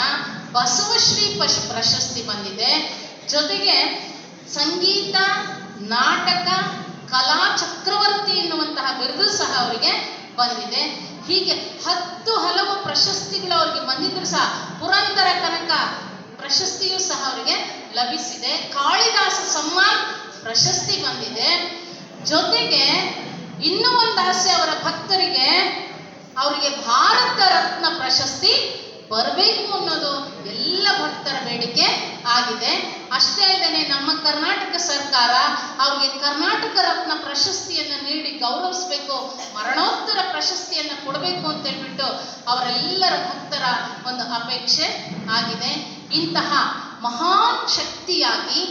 ಬಸವಶ್ರೀ ಪ್ರಶಸ್ತಿ ಬಂದಿದೆ. ಜೊತೆಗೆ ಸಂಗೀತ, ನಾಟಕ, ಕಲಾ ಚಕ್ರವರ್ತಿ ಎನ್ನುವಂತಹ ಬಿರುದು ಸಹ ಅವರಿಗೆ ಬಂದಿದೆ. ಹೀಗೆ 10 ಹಲವು ಪ್ರಶಸ್ತಿಗಳು ಅವರಿಗೆ ಬಂದಿದ್ರು ಸಹ ಪುರಂದರ ಕನಕ ಪ್ರಶಸ್ತಿಯೂ ಸಹ ಅವರಿಗೆ ಲಭಿಸಿದೆ. ಕಾಳಿದಾಸ ಸಮ್ಮಾನ್ ಪ್ರಶಸ್ತಿ ಬಂದಿದೆ. ಜೊತೆಗೆ ಇನ್ನೂ ಒಂದು ಆಸೆ ಅವರ ಭಕ್ತರಿಗೆ, ಅವರಿಗೆ ಭಾರತ ರತ್ನ ಪ್ರಶಸ್ತಿ ಬರಬೇಕು ಅನ್ನೋದು ಎಲ್ಲ ಭಕ್ತರ ಬೇಡಿಕೆ ಆಗಿದೆ. ಅಷ್ಟೇ ಅಲ್ಲದೆ ನಮ್ಮ ಕರ್ನಾಟಕ ಸರ್ಕಾರ ಅವರಿಗೆ ಕರ್ನಾಟಕ ರತ್ನ ಪ್ರಶಸ್ತಿಯನ್ನು ನೀಡಿ ಗೌರವಿಸಬೇಕು, ಮರಣೋತ್ತರ ಪ್ರಶಸ್ತಿಯನ್ನು ಕೊಡಬೇಕು ಅಂತ ಹೇಳ್ಬಿಟ್ಟು ಅವರೆಲ್ಲರ ಭಕ್ತರ ಒಂದು ಅಪೇಕ್ಷೆ ಆಗಿದೆ. ಇಂತಹ ಮಹಾನ್ ಶಕ್ತಿಯಾಗಿ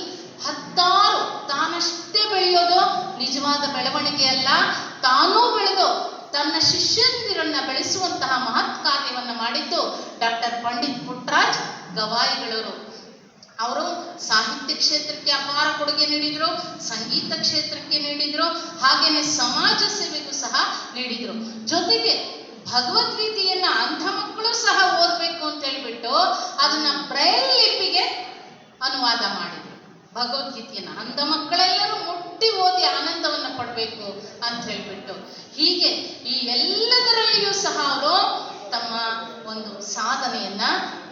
10 ತಾನಷ್ಟೇ ಬೆಳೆಯೋದು ನಿಜವಾದ ಬೆಳವಣಿಗೆ ಅಲ್ಲ, ತಾನೂ ಬೆಳೆದು ತನ್ನ ಶಿಷ್ಯಂದಿರನ್ನ ಬೆಳೆಸುವಂತಹ ಮಹತ್ ಕಾರ್ಯವನ್ನು ಮಾಡಿದ್ದು ಡಾಕ್ಟರ್ ಪಂಡಿತ್ ಪುಟ್ಟರಾಜ್ ಗವಾಯಿಗಳವರು. ಅವರು ಸಾಹಿತ್ಯ ಕ್ಷೇತ್ರಕ್ಕೆ ಅಪಾರ ಕೊಡುಗೆ ನೀಡಿದ್ರು, ಸಂಗೀತ ಕ್ಷೇತ್ರಕ್ಕೆ ನೀಡಿದ್ರು, ಹಾಗೇನೆ ಸಮಾಜ ಸೇವೆಗೂ ಸಹ ನೀಡಿದ್ರು. ಜೊತೆಗೆ ಭಗವದ್ಗೀತೆಯನ್ನ ಅಂಧ ಮಕ್ಕಳು ಸಹ ಓದಬೇಕು ಅಂತ ಹೇಳ್ಬಿಟ್ಟು ಅದನ್ನ ಬ್ರೈಲ್ ಲಿಪಿಗೆ ಅನುವಾದ ಮಾಡಿದ್ರು. ಭಗವದ್ಗೀತೆಯನ್ನು ಅಂಧ ಮಕ್ಕಳೆಲ್ಲರೂ ಮುಟ್ಟಿ ಓದಿ ಆನಂದವನ್ನು ಪಡಬೇಕು ಅಂತ ಹೇಳ್ಬಿಟ್ಟು ಹೀಗೆ ಈ ಎಲ್ಲದರಲ್ಲಿಯೂ ಸಹ ಅವರು ತಮ್ಮ ಒಂದು ಸಾಧನೆಯನ್ನ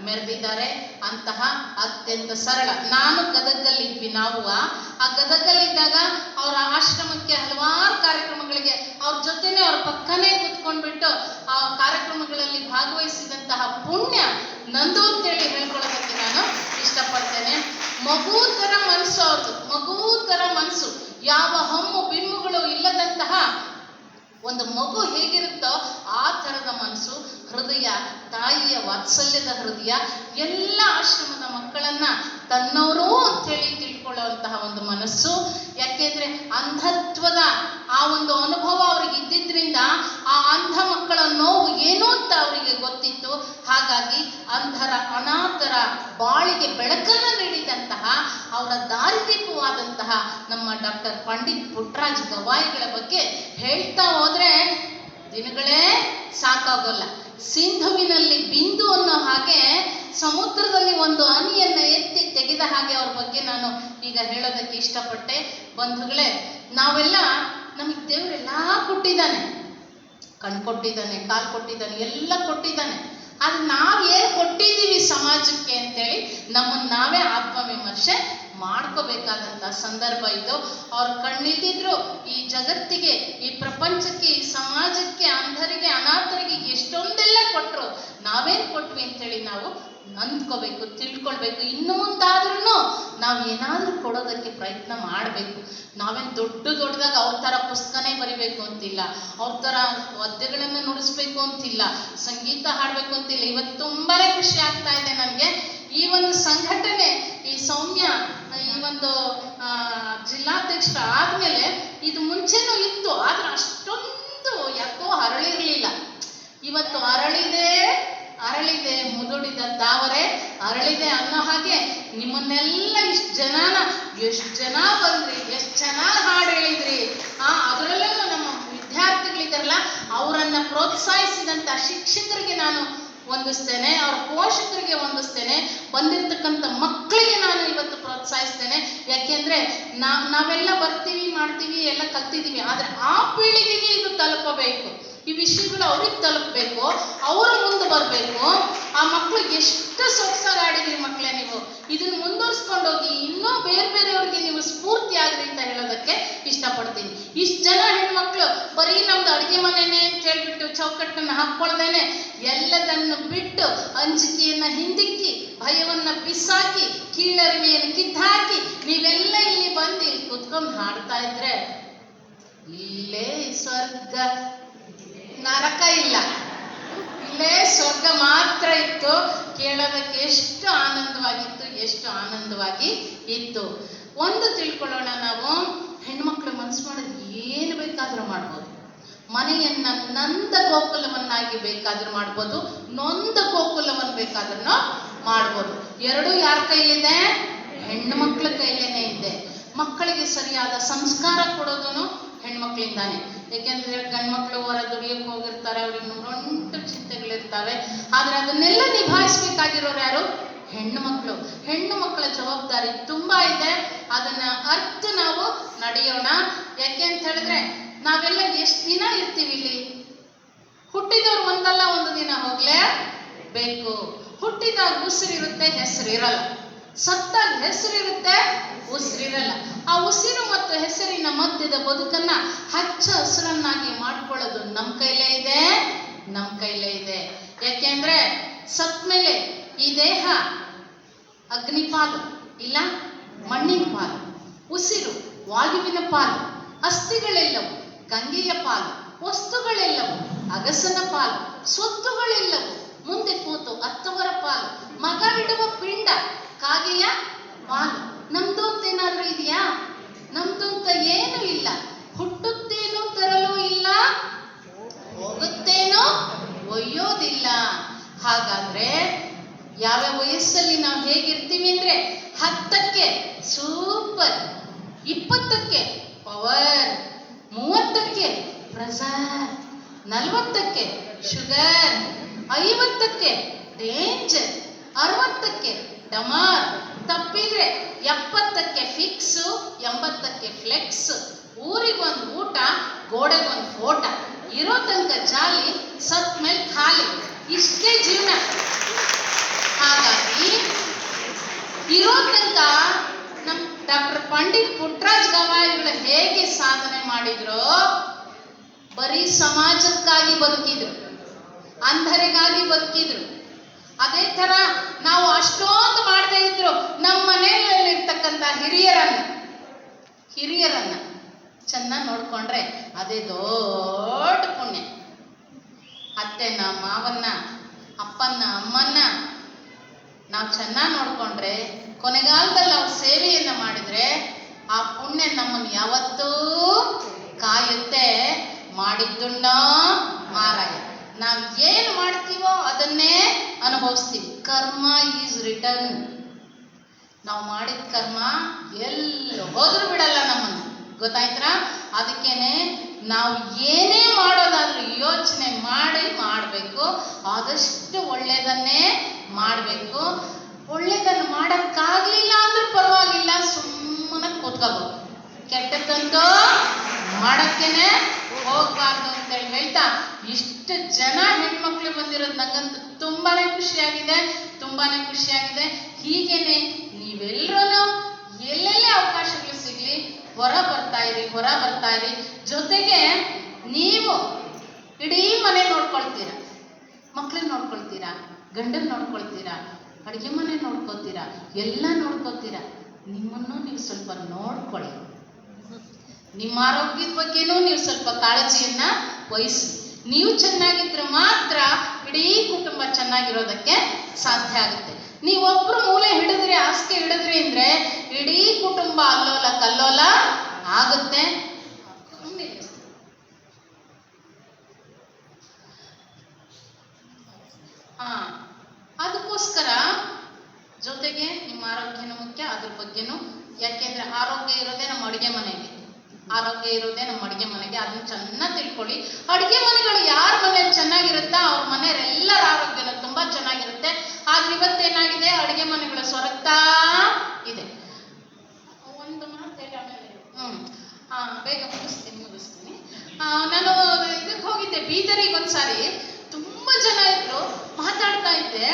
ಮೆರೆದಿದ್ದಾರೆ. ಅಂತಹ ಅತ್ಯಂತ ಸರಳ, ನಾನು ಗದಗಲ್ಲಿದ್ವಿ, ನಾವು ಆ ಗದಗಲ್ಲಿದ್ದಾಗ ಅವರ ಆಶ್ರಮಕ್ಕೆ ಹಲವಾರು ಕಾರ್ಯಕ್ರಮಗಳಿಗೆ ಅವ್ರ ಜೊತೆನೆ ಅವ್ರ ಪಕ್ಕನೇ ಕುತ್ಕೊಂಡ್ಬಿಟ್ಟು ಆ ಕಾರ್ಯಕ್ರಮಗಳಲ್ಲಿ ಭಾಗವಹಿಸಿದಂತಹ ಪುಣ್ಯ ನಂದು ಅಂತೇಳಿ ಹೇಳ್ಕೊಳ್ಳೋದಕ್ಕೆ ನಾನು ಇಷ್ಟಪಡ್ತೇನೆ. ಮಗು ತರ ಮನಸ್ಸು ಅವ್ರದ್ದು, ಮಗು ತರ ಮನಸ್ಸು, ಯಾವ ಹಮ್ಮು ಬಿಮ್ಮುಗಳು ಇಲ್ಲದಂತಹ ಒಂದು ಮಗು ಹೇಗಿರುತ್ತೋ ಆ ಥರದ ಮನಸ್ಸು, ಹೃದಯ, ತಾಯಿಯ ವಾತ್ಸಲ್ಯದ ಹೃದಯ, ಎಲ್ಲ ಆಶ್ರಮದ ಮಕ್ಕಳನ್ನ ತನ್ನವರು ಅಂತೇಳಿ ತಿಳ್ಕೊಳ್ಳುವಂತಹ ಒಂದು ಮನಸ್ಸು. ಯಾಕೆಂದ್ರೆ ಅಂಧತ್ವದ ಆ ಒಂದು ಅನುಭವ ಅವ್ರಿಗೆ ಇದ್ದಿದ್ರಿಂದ ಆ ಅಂಧ ಮಕ್ಕಳ ನೋವು ಏನು ಅಂತ ಅವರಿಗೆ ಗೊತ್ತಿತ್ತು. ಹಾಗಾಗಿ ಅಂಧರ ಅನಾಥರ ಬಾಳಿಗೆ ಬೆಳಕನ್ನು ನೀಡಿದಂತಹ ಅವರ ದಾರಿದೀಪವಾದಂತಹ ನಮ್ಮ ಡಾಕ್ಟರ್ ಪಂಡಿತ್ ಪುಟ್ಟರಾಜ್ ಗವಾಯಿಗಳ ಬಗ್ಗೆ ಹೇಳ್ತಾ ಹೋದ್ರೆ ದಿನಗಳೇ ಸಾಕಾಗೋಲ್ಲ. ಸಿಂಧುವಿನಲ್ಲಿ ಬಿಂದು ಅನ್ನೋ ಹಾಗೆ ಸಮುದ್ರದಲ್ಲಿ ಒಂದು ಹನಿಯನ್ನ ಎತ್ತಿ ತೆಗೆದ ಹಾಗೆ ಅವ್ರ ಬಗ್ಗೆ ನಾನು ಈಗ ಹೇಳೋದಕ್ಕೆ ಇಷ್ಟಪಟ್ಟೆ. ಬಂಧುಗಳೇ, ನಾವೆಲ್ಲ ನಮಗೆ ದೇವರೆಲ್ಲ ಕೊಟ್ಟಿದ್ದಾನೆ, ಕಣ್ ಕೊಟ್ಟಿದ್ದಾನೆ, ಕಾಲು ಕೊಟ್ಟಿದ್ದಾನೆ, ಎಲ್ಲ ಕೊಟ್ಟಿದ್ದಾನೆ. ಆದ್ರೆ ನಾವೇನು ಕೊಟ್ಟಿದ್ದೀವಿ ಸಮಾಜಕ್ಕೆ ಅಂತೇಳಿ ನಮ್ಮನ್ನು ನಾವೇ ಆತ್ಮವಿಮರ್ಶೆ ಮಾಡ್ಕೋಬೇಕಾದಂತ ಸಂದರ್ಭ ಇದು. ಅವ್ರ ಕಣ್ಣಿದ್ದಿದ್ರು ಈ ಜಗತ್ತಿಗೆ, ಈ ಪ್ರಪಂಚಕ್ಕೆ, ಈ ಸಮಾಜಕ್ಕೆ, ಅಂಧರಿಗೆ, ಅನಾಥರಿಗೆ ಎಷ್ಟೊಂದೆಲ್ಲ ಕೊಟ್ಟರು. ನಾವೇನು ಕೊಟ್ವಿ ಅಂತೇಳಿ ನಾವು ಅಂದ್ಕೋಬೇಕು, ತಿಳ್ಕೊಳ್ಬೇಕು. ಇನ್ನು ಮುಂದಾದ್ರೂ ನಾವು ನಾವು ಏನಾದರೂ ಕೊಡೋದಕ್ಕೆ ಪ್ರಯತ್ನ ಮಾಡಬೇಕು. ನಾವೇನು ದೊಡ್ಡದಾಗಿ ಅವ್ರ ಥರ ಪುಸ್ತಕನೇ ಬರಿಬೇಕು ಅಂತಿಲ್ಲ, ಅವ್ರ ಥರ ವಾದ್ಯಗಳನ್ನು ನುಡಿಸ್ಬೇಕು ಅಂತಿಲ್ಲ, ಸಂಗೀತ ಹಾಡಬೇಕು ಅಂತಿಲ್ಲ. ಇವತ್ತು ತುಂಬಾ ಖುಷಿ ಆಗ್ತಾ ಇದೆ ನನಗೆ. ಈ ಒಂದು ಸಂಘಟನೆ, ಈ ಸೌಮ್ಯ ಈ ಒಂದು ಜಿಲ್ಲಾಧ್ಯಕ್ಷರ ಆದಮೇಲೆ, ಇದು ಮುಂಚೆನೂ ಇತ್ತು, ಆದರೆ ಅಷ್ಟೊಂದು ಯಾಕೋ ಅರಳಿರಲಿಲ್ಲ. ಇವತ್ತು ಅರಳಿದೆ ಮುದುಡಿದ ತಾವರೆ ಅರಳಿದೆ ಅನ್ನೋ ಹಾಗೆ ನಿಮ್ಮನ್ನೆಲ್ಲ ಎಷ್ಟು ಜನ ಬಂದ್ರಿ, ಎಷ್ಟು ಚೆನ್ನಾಗಿ ಹಾಡು ಹೇಳಿದ್ರಿ. ಅದರಲ್ಲೂ ನಮ್ಮ ವಿದ್ಯಾರ್ಥಿಗಳಿದಾರಲ್ಲ, ಅವರನ್ನು ಪ್ರೋತ್ಸಾಹಿಸಿದಂಥ ಶಿಕ್ಷಕರಿಗೆ ನಾನು ವಂದಿಸ್ತೇನೆ, ಅವ್ರ ಪೋಷಕರಿಗೆ ವಂದಿಸ್ತೇನೆ, ಬಂದಿರತಕ್ಕಂಥ ಮಕ್ಕಳಿಗೆ ನಾನು ಇವತ್ತು ಪ್ರೋತ್ಸಾಹಿಸ್ತೇನೆ. ಯಾಕೆಂದರೆ ನಾವೆಲ್ಲ ಬರ್ತೀವಿ, ಮಾಡ್ತೀವಿ, ಎಲ್ಲ ಕಲ್ತಿದ್ದೀವಿ, ಆದರೆ ಆ ಪೀಳಿಗೆಗೆ ಇದು ತಲುಪಬೇಕು. ಈ ವಿಷಯಗಳು ಅವ್ರಿಗೆ ತಲುಪಬೇಕು, ಅವರು ಮುಂದೆ ಬರಬೇಕು. ಆ ಮಕ್ಕಳು ಎಷ್ಟು ಸೊಗಸಾಗಿ ಆಡಿದ್ರಿ ಮಕ್ಕಳೇ, ನೀವು ಇದನ್ನು ಮುಂದುವರಿಸ್ಕೊಂಡು ಹೋಗಿ ಇನ್ನೂ ಬೇರೆಯವ್ರಿಗೆ ನೀವು ಸ್ಫೂರ್ತಿ ಆಗ್ರಿ ಅಂತ ಹೇಳೋದಕ್ಕೆ ಇಷ್ಟಪಡ್ತೀನಿ. ಇಷ್ಟು ಜನ ಹೆಣ್ಮಕ್ಳು ಬರೀ ನಮ್ದು ಅಡುಗೆ ಮನೆನೇ ಅಂತ ಹೇಳ್ಬಿಟ್ಟು ಚೌಕಟ್ಟನ್ನು ಹಾಕ್ಕೊಳ್ದೇನೆ ಎಲ್ಲದನ್ನು ಬಿಟ್ಟು ಅಂಜಿಕೆಯನ್ನು ಹಿಂದಿಕ್ಕಿ, ಭಯವನ್ನು ಬಿಸಾಕಿ, ಕೀಳರಿಮೆಯನ್ನು ಕಿತ್ತಾಕಿ ನೀವೆಲ್ಲ ಇಲ್ಲಿ ಬಂದು ಕುತ್ಕೊಂಡು ಹಾಡ್ತಾ ಇದ್ರೆ ಇಲ್ಲೇ ಸ್ವರ್ಗ, ನರಕ ಇಲ್ಲ, ಇಲ್ಲೇ ಸ್ವರ್ಗ ಮಾತ್ರ ಇತ್ತು. ಕೇಳೋದಕ್ಕೆ ಎಷ್ಟು ಆನಂದವಾಗಿ ಇತ್ತು. ಒಂದು ತಿಳ್ಕೊಳ್ಳೋಣ, ನಾವು ಹೆಣ್ಮಕ್ಳು ಮನಸ್ಸು ಮಾಡೋದು ಏನು ಬೇಕಾದರೂ ಮಾಡ್ಬೋದು. ಮನೆಯನ್ನ ನಂದ ಗೋಕುಲವನ್ನಾಗಿ ಬೇಕಾದ್ರೂ ಮಾಡ್ಬೋದು, ನೊಂದ ಗೋಕುಲವನ್ನು ಬೇಕಾದ್ರೂ ಮಾಡ್ಬೋದು. ಎರಡೂ ಯಾರ ಕೈಲಿದೆ? ಹೆಣ್ಣು ಮಕ್ಕಳ ಕೈಲೇನೆ ಇದೆ. ಮಕ್ಕಳಿಗೆ ಸರಿಯಾದ ಸಂಸ್ಕಾರ ಕೊಡೋದನ್ನು ಹೆಣ್ಮಕ್ಳಿಂದಾನೆ. ಏಕೆಂದ್ರೆ ಗಂಡು ಮಕ್ಕಳು ಹೊರ ದುಡಿಯೋಕೆ ಹೋಗಿರ್ತಾರೆ, ಅವ್ರಿಗೆ 108 ಚಿಂತೆಗಳಿರ್ತವೆ. ಆದರೆ ಅದನ್ನೆಲ್ಲ ನಿಭಾಯಿಸ್ಬೇಕಾಗಿರೋರು ಯಾರು? ಹೆಣ್ಣು ಮಕ್ಕಳು. ಹೆಣ್ಣು ಮಕ್ಕಳ ಜವಾಬ್ದಾರಿ ತುಂಬಾ ಇದೆ. ಅದನ್ನ ಅರ್ಥ ನಾವು ನಡೆಯೋಣ. ಯಾಕೆ ಅಂತ ಹೇಳಿದ್ರೆ, ನಾವೆಲ್ಲ ಎಷ್ಟು ದಿನ ಇರ್ತೀವಿ ಇಲ್ಲಿ? ಹುಟ್ಟಿದವ್ರು ಒಂದಲ್ಲ ಒಂದು ದಿನ ಹೋಗ್ಲೇಬೇಕು. ಹುಟ್ಟಿದಾಗ ಉಸಿರಿರುತ್ತೆ, ಹೆಸರಿರಲ್ಲ. ಸತ್ತಾಗ ಹೆಸರಿರುತ್ತೆ, ಉಸಿರಿರಲ್ಲ. ಆ ಉಸಿರು ಮತ್ತು ಹೆಸರಿನ ಮಧ್ಯದ ಬದುಕನ್ನ ಹಚ್ಚ ಹಸಿರನ್ನಾಗಿ ಮಾಡ್ಕೊಳ್ಳೋದು ನಮ್ಮ ಕೈಲೇ ಇದೆ. ಯಾಕೆಂದ್ರೆ ಸತ್ ಮೇಲೆ ಈ ದೇಹ ಅಗ್ನಿಪಾಲು ಇಲ್ಲ ಮಣ್ಣಿನ ಪಾಲು, ಉಸಿರು ವಾಯುವಿನ ಪಾಲು, ಅಸ್ಥಿಗಳೆಲ್ಲವೂ ಗಂಗೆಯ ಪಾಲು, ವಸ್ತುಗಳೆಲ್ಲವೂ ಅಗಸನ ಪಾಲು, ಸ್ವತ್ತುಗಳೆಲ್ಲವೂ ಮುಂದೆ ಕೂತು ಅತ್ತವರ ಪಾಲು, ಮಗ ಇಡುವ ಪಿಂಡ ಕಾಗೆಯ ಪಾಲು. ನಮ್ದು ಅಂತ ಏನಾದ್ರೂ ಇದೆಯಾ? ನಮ್ದು ಅಂತ ಏನೂ ಇಲ್ಲ. ಹುಟ್ಟುತ್ತೇನೋ ತರಲು ಇಲ್ಲ, ಹೋಗುತ್ತೇನೋ ಒಯ್ಯೋದಿಲ್ಲ. ಹಾಗಾದ್ರೆ ಯಾವ ವಯಸ್ಸಲ್ಲಿ ನಾವು ಹೇಗಿರ್ತೀವಿ ಅಂದ್ರೆ, 10ಕ್ಕೆ ಸೂಪರ್, 20ಕ್ಕೆ ಪವರ್, 30ಕ್ಕೆ ಪ್ರೆಸರ್, 40ಕ್ಕೆ ಶುಗರ್, 50ಕ್ಕೆ ಡೇಂಜರ್, 60ಕ್ಕೆ ಡಮಾರ್, ತಪ್ಪಿದ್ರೆ 70ಕ್ಕೆ ಫಿಕ್ಸು, 80ಕ್ಕೆ ಫ್ಲೆಕ್ಸ್. ಊರಿಗೊಂದು ಊಟ, ಗೋಡೆಗೊಂದು ಫೋಟ, ಇರೋ ತನಕ ಜಾಲಿ, ಸತ್ ಮೇಲೆ ಖಾಲಿ. ಇಷ್ಟೇ ಜೀವನ. ಹಾಗಾಗಿ ಇರೋ ತನಕ ನಮ್ಮ ಡಾಕ್ಟರ್ ಪಂಡಿತ್ ಪುಟ್ಟರಾಜ್ ಗವಾಯಿಗಳು ಹೇಗೆ ಸಾಧನೆ ಮಾಡಿದ್ರು? ಬರೀ ಸಮಾಜಕ್ಕಾಗಿ ಬದುಕಿದ್ರು, ಅಂಧರಿಗಾಗಿ ಬದುಕಿದ್ರು. ಅದೇ ತರ ನಾವು ಅಷ್ಟೊಂದು ಮಾಡದೇ ಇದ್ರು ನಮ್ಮ ಮನೆಯಲ್ಲಿರ್ತಕ್ಕಂಥ ಹಿರಿಯರನ್ನ ಚೆನ್ನಾಗಿ ನೋಡ್ಕೊಂಡ್ರೆ ಅದೇ ದೊಡ್ಡ ಪುಣ್ಯ. ಅತ್ತೆನ, ಮಾವನ್ನ, ಅಪ್ಪನ್ನ, ಅಮ್ಮನ್ನ ನಾವು ಚೆನ್ನಾಗಿ ನೋಡ್ಕೊಂಡ್ರೆ, ಕೊನೆಗಾಲದಲ್ಲಿ ಅವ್ರ ಸೇವೆಯನ್ನ ಮಾಡಿದ್ರೆ ಆ ಪುಣ್ಯ ನಮ್ಮನ್ನು ಯಾವತ್ತೂ ಕಾಯುತ್ತೆ. ಮಾಡಿದ್ದುಣ್ಣೋ ಮಾರಾಯ. ನಾವು ಏನು ಮಾಡ್ತೀವೋ ಅದನ್ನೇ ಅನುಭವಿಸ್ತೀವಿ. ಕರ್ಮ ಈಸ್ ರಿಟರ್ನ್. ನಾವು ಮಾಡಿದ ಕರ್ಮ ಎಲ್ಲಿ ಹೋದ್ರೂ ಬಿಡಲ್ಲ ನಮ್ಮನ್ನು, ಗೊತ್ತಾಯ್ತಾ? ಅದಕ್ಕೇನೆ ನಾವು ಏನೇ ಮಾಡೋದಾದ್ರೂ ಯೋಚನೆ ಮಾಡಬೇಕು. ಆದಷ್ಟು ಒಳ್ಳೆಯದನ್ನೇ ಮಾಡಬೇಕು. ಒಳ್ಳೆಯದನ್ನು ಮಾಡೋಕ್ಕಾಗಲಿಲ್ಲ ಅಂದ್ರೂ ಪರವಾಗಿಲ್ಲ, ಸುಮ್ಮನೆ ಕೂತ್ಕೋಬೇಕು. ಕೆಟ್ಟದಂತೂ ಮಾಡೋಕ್ಕೇನೆ ಹೋಗ್ಬಾರ್ದು ಅಂತೇಳಿ ಹೇಳ್ತಾ, ಇಷ್ಟು ಜನ ಹೆಣ್ಮಕ್ಳು ಬಂದಿರೋದು ನಂಗಂತೂ ತುಂಬಾನೇ ಖುಷಿಯಾಗಿದೆ. ಹೀಗೇನೆ ನೀವೆಲ್ಲರೂ ಎಲ್ಲೆಲ್ಲೇ ಅವಕಾಶಗಳು ಸಿಗ್ಲಿ ಹೊರ ಬರ್ತಾ ಇರಿ. ಜೊತೆಗೆ ನೀವು ಇಡೀ ಮನೆ ನೋಡ್ಕೊಳ್ತೀರಾ, ಮಕ್ಳನ್ನ ನೋಡ್ಕೊಳ್ತೀರಾ, ಗಂಡನ್ನ ನೋಡ್ಕೊಳ್ತೀರಾ, ಅಡುಗೆ ಮನೆ ನೋಡ್ಕೋತೀರಾ, ಎಲ್ಲ ನೋಡ್ಕೋತೀರಾ. ನಿಮ್ಮನ್ನು ನೀವು ಸ್ವಲ್ಪ ನೋಡ್ಕೊಳ್ಳಿ. ನಿಮ್ಮ ಆರೋಗ್ಯದ ಬಗ್ಗೆನೂ ನೀವು ಸ್ವಲ್ಪ ಕಾಳಜಿಯನ್ನ ವಹಿಸಿ. ನೀವು ಚೆನ್ನಾಗಿದ್ರೆ ಮಾತ್ರ ಇಡೀ ಕುಟುಂಬ ಚೆನ್ನಾಗಿರೋದಕ್ಕೆ ಸಾಧ್ಯ ಆಗುತ್ತೆ. ನೀವೊಬ್ರು ಮೂಲೆ ಹಿಡಿದ್ರಿ, ಹಾಸಿಗೆ ಹಿಡಿದ್ರಿ ಅಂದ್ರೆ ಇಡೀ ಕುಟುಂಬ ಅಲ್ಲೋಲ ಕಲ್ಲೋಲ ಆಗುತ್ತೆ. ಅದಕ್ಕೋಸ್ಕರ ಜೊತೆಗೆ ನಿಮ್ಮ ಆರೋಗ್ಯನೂ ಮುಖ್ಯ, ಅದ್ರ ಬಗ್ಗೆನೂ. ಯಾಕೆಂದ್ರೆ ಆರೋಗ್ಯ ಇರೋದೇ ನಮ್ಮ ಅಡುಗೆ ಮನೆಗೆ, ಆರೋಗ್ಯ ಇರೋದೇ ನಮ್ಮ ಅಡುಗೆ ಮನೆಗೆ. ಅದನ್ನ ಚೆನ್ನಾಗಿ ತಿಳ್ಕೊಳ್ಳಿ. ಅಡುಗೆ ಮನೆಗಳು ಯಾರ ಮನೆಯಲ್ಲಿ ಚೆನ್ನಾಗಿರುತ್ತಾ ಅವ್ರ ಮನೆಯವರೆಲ್ಲರ ಆರೋಗ್ಯನೂ ತುಂಬಾ ಚೆನ್ನಾಗಿರುತ್ತೆ. ಆದ್ರೆ ಇವತ್ತೇನಾಗಿದೆ, ಅಡುಗೆ ಮನೆಗಳು ಸೊರಗ್ತಾ ಇದೆ. ಒಂದು ಮಾತು ಹೇಳಿ ಆಮೇಲೆ ಬೇಗ ಮುಗಿಸ್ತೀನಿ. ನಾನು ಇದಕ್ಕೆ ಹೋಗಿದ್ದೆ, ಬೀದರಿಗೆ ಒಂದ್ಸಾರಿ. ತುಂಬಾ ಜನ ಇದ್ರು, ಮಾತಾಡ್ತಾ ಇದ್ದೆ.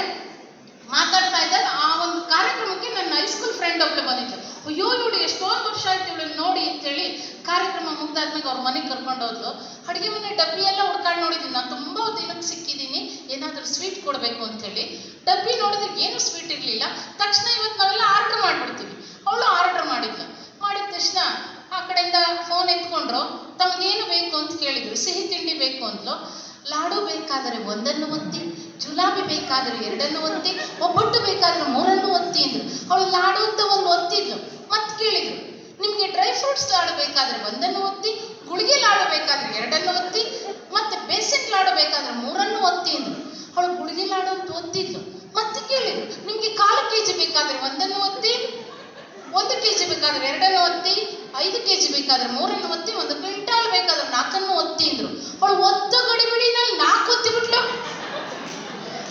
ಆ ಒಂದು ಕಾರ್ಯಕ್ರಮಕ್ಕೆ ನನ್ನ ಹೈಸ್ಕೂಲ್ ಫ್ರೆಂಡ್ ಒಬ್ಳು ಬಂದಿದ್ರು. ಅಯ್ಯೋ ಇವಳು ಎಷ್ಟೊಂದು ವರ್ಷ ಆಯ್ತು ಇವಳನ್ನ ನೋಡಿ ಅಂತೇಳಿ ಕಾರ್ಯಕ್ರಮ ಮುಗ್ದಾದ್ಮೇಲೆ ಅವ್ರ ಮನೆಗೆ ಕರ್ಕೊಂಡು ಹೋದ್ಲು. ಅಡುಗೆ ಮನೆ ಡಬ್ಬಿ ಎಲ್ಲ ಹುಡ್ಕಾಡ್ ನೋಡಿದ್ದೀನಿ. ನಾನು ತುಂಬಾ ದಿನಕ್ಕೆ ಸಿಕ್ಕಿದ್ದೀನಿ, ಏನಾದರೂ ಸ್ವೀಟ್ ಕೊಡಬೇಕು ಅಂತೇಳಿ. ಡಬ್ಬಿ ನೋಡಿದ್ರೆ ಏನು ಸ್ವೀಟ್ ಇರಲಿಲ್ಲ. ತಕ್ಷಣ ಇವತ್ತು ನಾವೆಲ್ಲ ಆರ್ಡರ್ ಮಾಡಿಬಿಡ್ತೀವಿ. ಅವಳು ಆರ್ಡರ್ ಮಾಡಿದ್ಲು. ಮಾಡಿದ ತಕ್ಷಣ ಆ ಕಡೆಯಿಂದ ಫೋನ್ ಎತ್ಕೊಂಡ್ರು. ತಮಗೇನು ಬೇಕು ಅಂತ ಕೇಳಿದ್ರು. ಸಿಹಿ ತಿಂಡಿ ಬೇಕು ಅಂದ್ಲು. ಲಾಡು ಬೇಕಾದರೆ 1 ಒತ್ತಿ, ಜುಲಾಬಿ ಬೇಕಾದರೆ 2 ಒತ್ತಿ, ಒಬ್ಬಟ್ಟು ಬೇಕಾದ್ರೆ 3 ಒತ್ತಿ ಅಂದ್ರು. ಅವಳು ಲಾಡು ಅಂತ 1 ಒತ್ತಿದ್ಲು. ಮತ್ತೆ ಕೇಳಿದ್ರು, ನಿಮ್ಗೆ ಡ್ರೈ ಫ್ರೂಟ್ಸ್ ಲಾಡು ಬೇಕಾದ್ರೆ 1 ಒತ್ತಿ, ಗುಳಿಗೆ ಲಾಡು ಬೇಕಾದ್ರೆ 2 ಒತ್ತಿ, ಮತ್ತೆ ಬೇಸಿಕ್ ಲಾಡು ಬೇಕಾದ್ರೆ 3 ಒತ್ತಿ ಅಂದ್ರು. ಅವಳು ಗುಳಿಗೆ ಲಾಡು ಅಂತ ಒತ್ತಿದ್ಲು. ಮತ್ತೆ ಕೇಳಿದ್ರು, ನಿಮ್ಗೆ 1/4 kg ಬೇಕಾದ್ರೆ 1 ಒತ್ತಿ, 1 kg ಬೇಕಾದ್ರೆ 2 ಒತ್ತಿ, 5 kg ಬೇಕಾದ್ರೆ 3 ಒತ್ತಿ, 1 ಕ್ವಿಂಟಾಲ್ ಬೇಕಾದ್ರೆ 4 ಒತ್ತಿ ಅಂದ್ರು. ಅವಳು ಒತ್ತು ಗಡಿಬಿಡಿನಲ್ಲಿ 4 ಒತ್ತಿ ಬಿಟ್ಲು.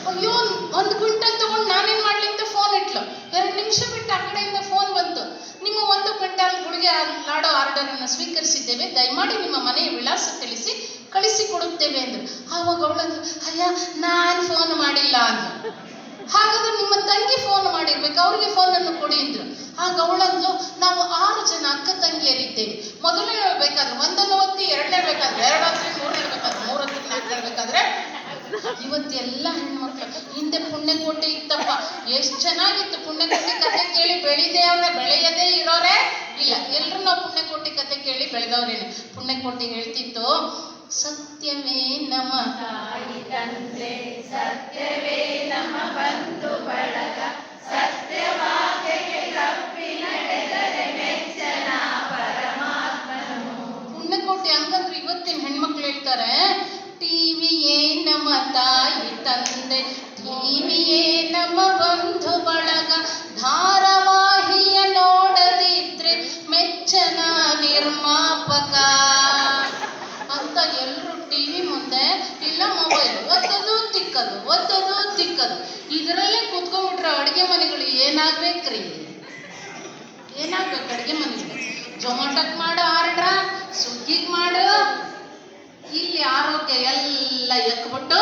ಅಯ್ಯೋ, 1 ಕ್ವಿಂಟಲ್ ತಗೊಂಡು ನಾನೇನ್ ಮಾಡ್ಲಿ ಅಂತ ಫೋನ್ ಇಟ್ಲು. 2 ನಿಮಿಷ ಬಿಟ್ಟು ಆ ಕಡೆಯಿಂದ ಫೋನ್ ಬಂತು. ನಿಮ್ಮ 1 ಕ್ವಿಂಟಾಲ್ ಗುಳಿಗೆ ಲಾಡೋ ಆರ್ಡರ್ ಅನ್ನು ಸ್ವೀಕರಿಸಿದ್ದೇವೆ, ದಯಮಾಡಿ ನಿಮ್ಮ ಮನೆಯ ವಿಳಾಸ ತಿಳಿಸಿ ಕಳಿಸಿ ಕೊಡುತ್ತೇವೆ ಅಂದ್ರು. ಆವಾಗ ಅವಳಂದ್ರು, ಅಯ್ಯ ನಾನು ಫೋನ್ ಮಾಡಿಲ್ಲ ಅಂದ್ರು. ಹಾಗಾದ್ರೆ ನಿಮ್ಮ ತಂಗಿ ಫೋನ್ ಮಾಡಿರ್ಬೇಕು, ಅವ್ರಿಗೆ ಫೋನನ್ನು ಕೊಡಿ ಅಂದ್ರು. ಆಗ ಅವಳಂದ್ಲು, ನಾವು 6 ಜನ ಅಕ್ಕ ತಂಗಿಯರಿದ್ದೇವೆ. ಮೊದಲನೇ ಬೇಕಾದ್ರೆ 1 ಒತ್ತಿ, 2ನೇ ಬೇಕಾದ್ರೆ 2 ಒತ್ತಿ, 3ನೇ ಬೇಕಾದ್ರೆ 3 ಒತ್ತಿ, 4ನೇ ಬೇಕಾದ್ರೆ. ಇವತ್ತೆಲ್ಲ ಹೆಣ್ಮಕ್ಳು, ಹಿಂದೆ ಪುಣ್ಯಕೋಟಿ ಇತ್ತಪ್ಪ, ಎಷ್ಟು ಚೆನ್ನಾಗಿತ್ತು. ಪುಣ್ಯಕೋಟಿ ಕತೆ ಕೇಳಿ ಬೆಳೆಯದೇ ಇರೋರೇ ಇಲ್ಲ. ಎಲ್ರು ನಾವು ಪುಣ್ಯಕೋಟಿ ಕತೆ ಕೇಳಿ ಬೆಳೆದವ್ರೇನೆ. ಪುಣ್ಯಕೋಟಿ ಹೇಳ್ತಿತ್ತು, ಸತ್ಯವೇ ನಮ ತಾಯಿ ತಂದೆ, ಸತ್ಯವೇ ನಮ್ಮ ಬಂಧು ಬಳಗ, ಸತ್ಯವಾಕ್ಯಕ್ಕೆ ತಪ್ಪಿ ನಡೆದರೆ ಮೆಚ್ಚನ ಪರಮಾತ್ಮನು. ಪುಣ್ಯಕೋಟಿ ಹಂಗಂದ್ರೆ ಇವತ್ತಿನ ಹೆಣ್ಮಕ್ಳು ಹೇಳ್ತಾರೆ, ಟಿವಿಯೇ ನಮ್ಮ ತಾಯಿ ತಂದೆ, ಟಿವಿಯೇ ನಮ್ಮ ಬಂಧು ಬಳಗ, ಧಾರಾವಾಹಿಯ ನೋಡದಿದ್ರೆ ಮೆಚ್ಚನ ನಿರ್ಮಾಪಕ ಅಂತ. ಎಲ್ರು ಟಿವಿ ಮುಂದೆ ಇಲ್ಲ ಮೊಬೈಲ್ ಒತ್ತದು ತಿಕ್ಕದು ಇದರಲ್ಲೇ ಕೂತ್ಕೊಂಡ್ಬಿಟ್ರೆ ಅಡುಗೆ ಮನೆಗಳು ಏನಾಗ್ಬೇಕ್ರಿ? ಏನಾಗ್ಬೇಕು ಅಡುಗೆ ಮನೆಗಳು? ಜೊಮ್ಯಾಟೋಕ್ ಮಾಡು ಆರ್ಡ್ರ, ಸ್ವಿಗ್ಗಿಗೆ ಮಾಡು. ಇಲ್ಲಿ ಆರೋಗ್ಯ ಎಲ್ಲ ಎಕ್ಬಿಟ್ಟು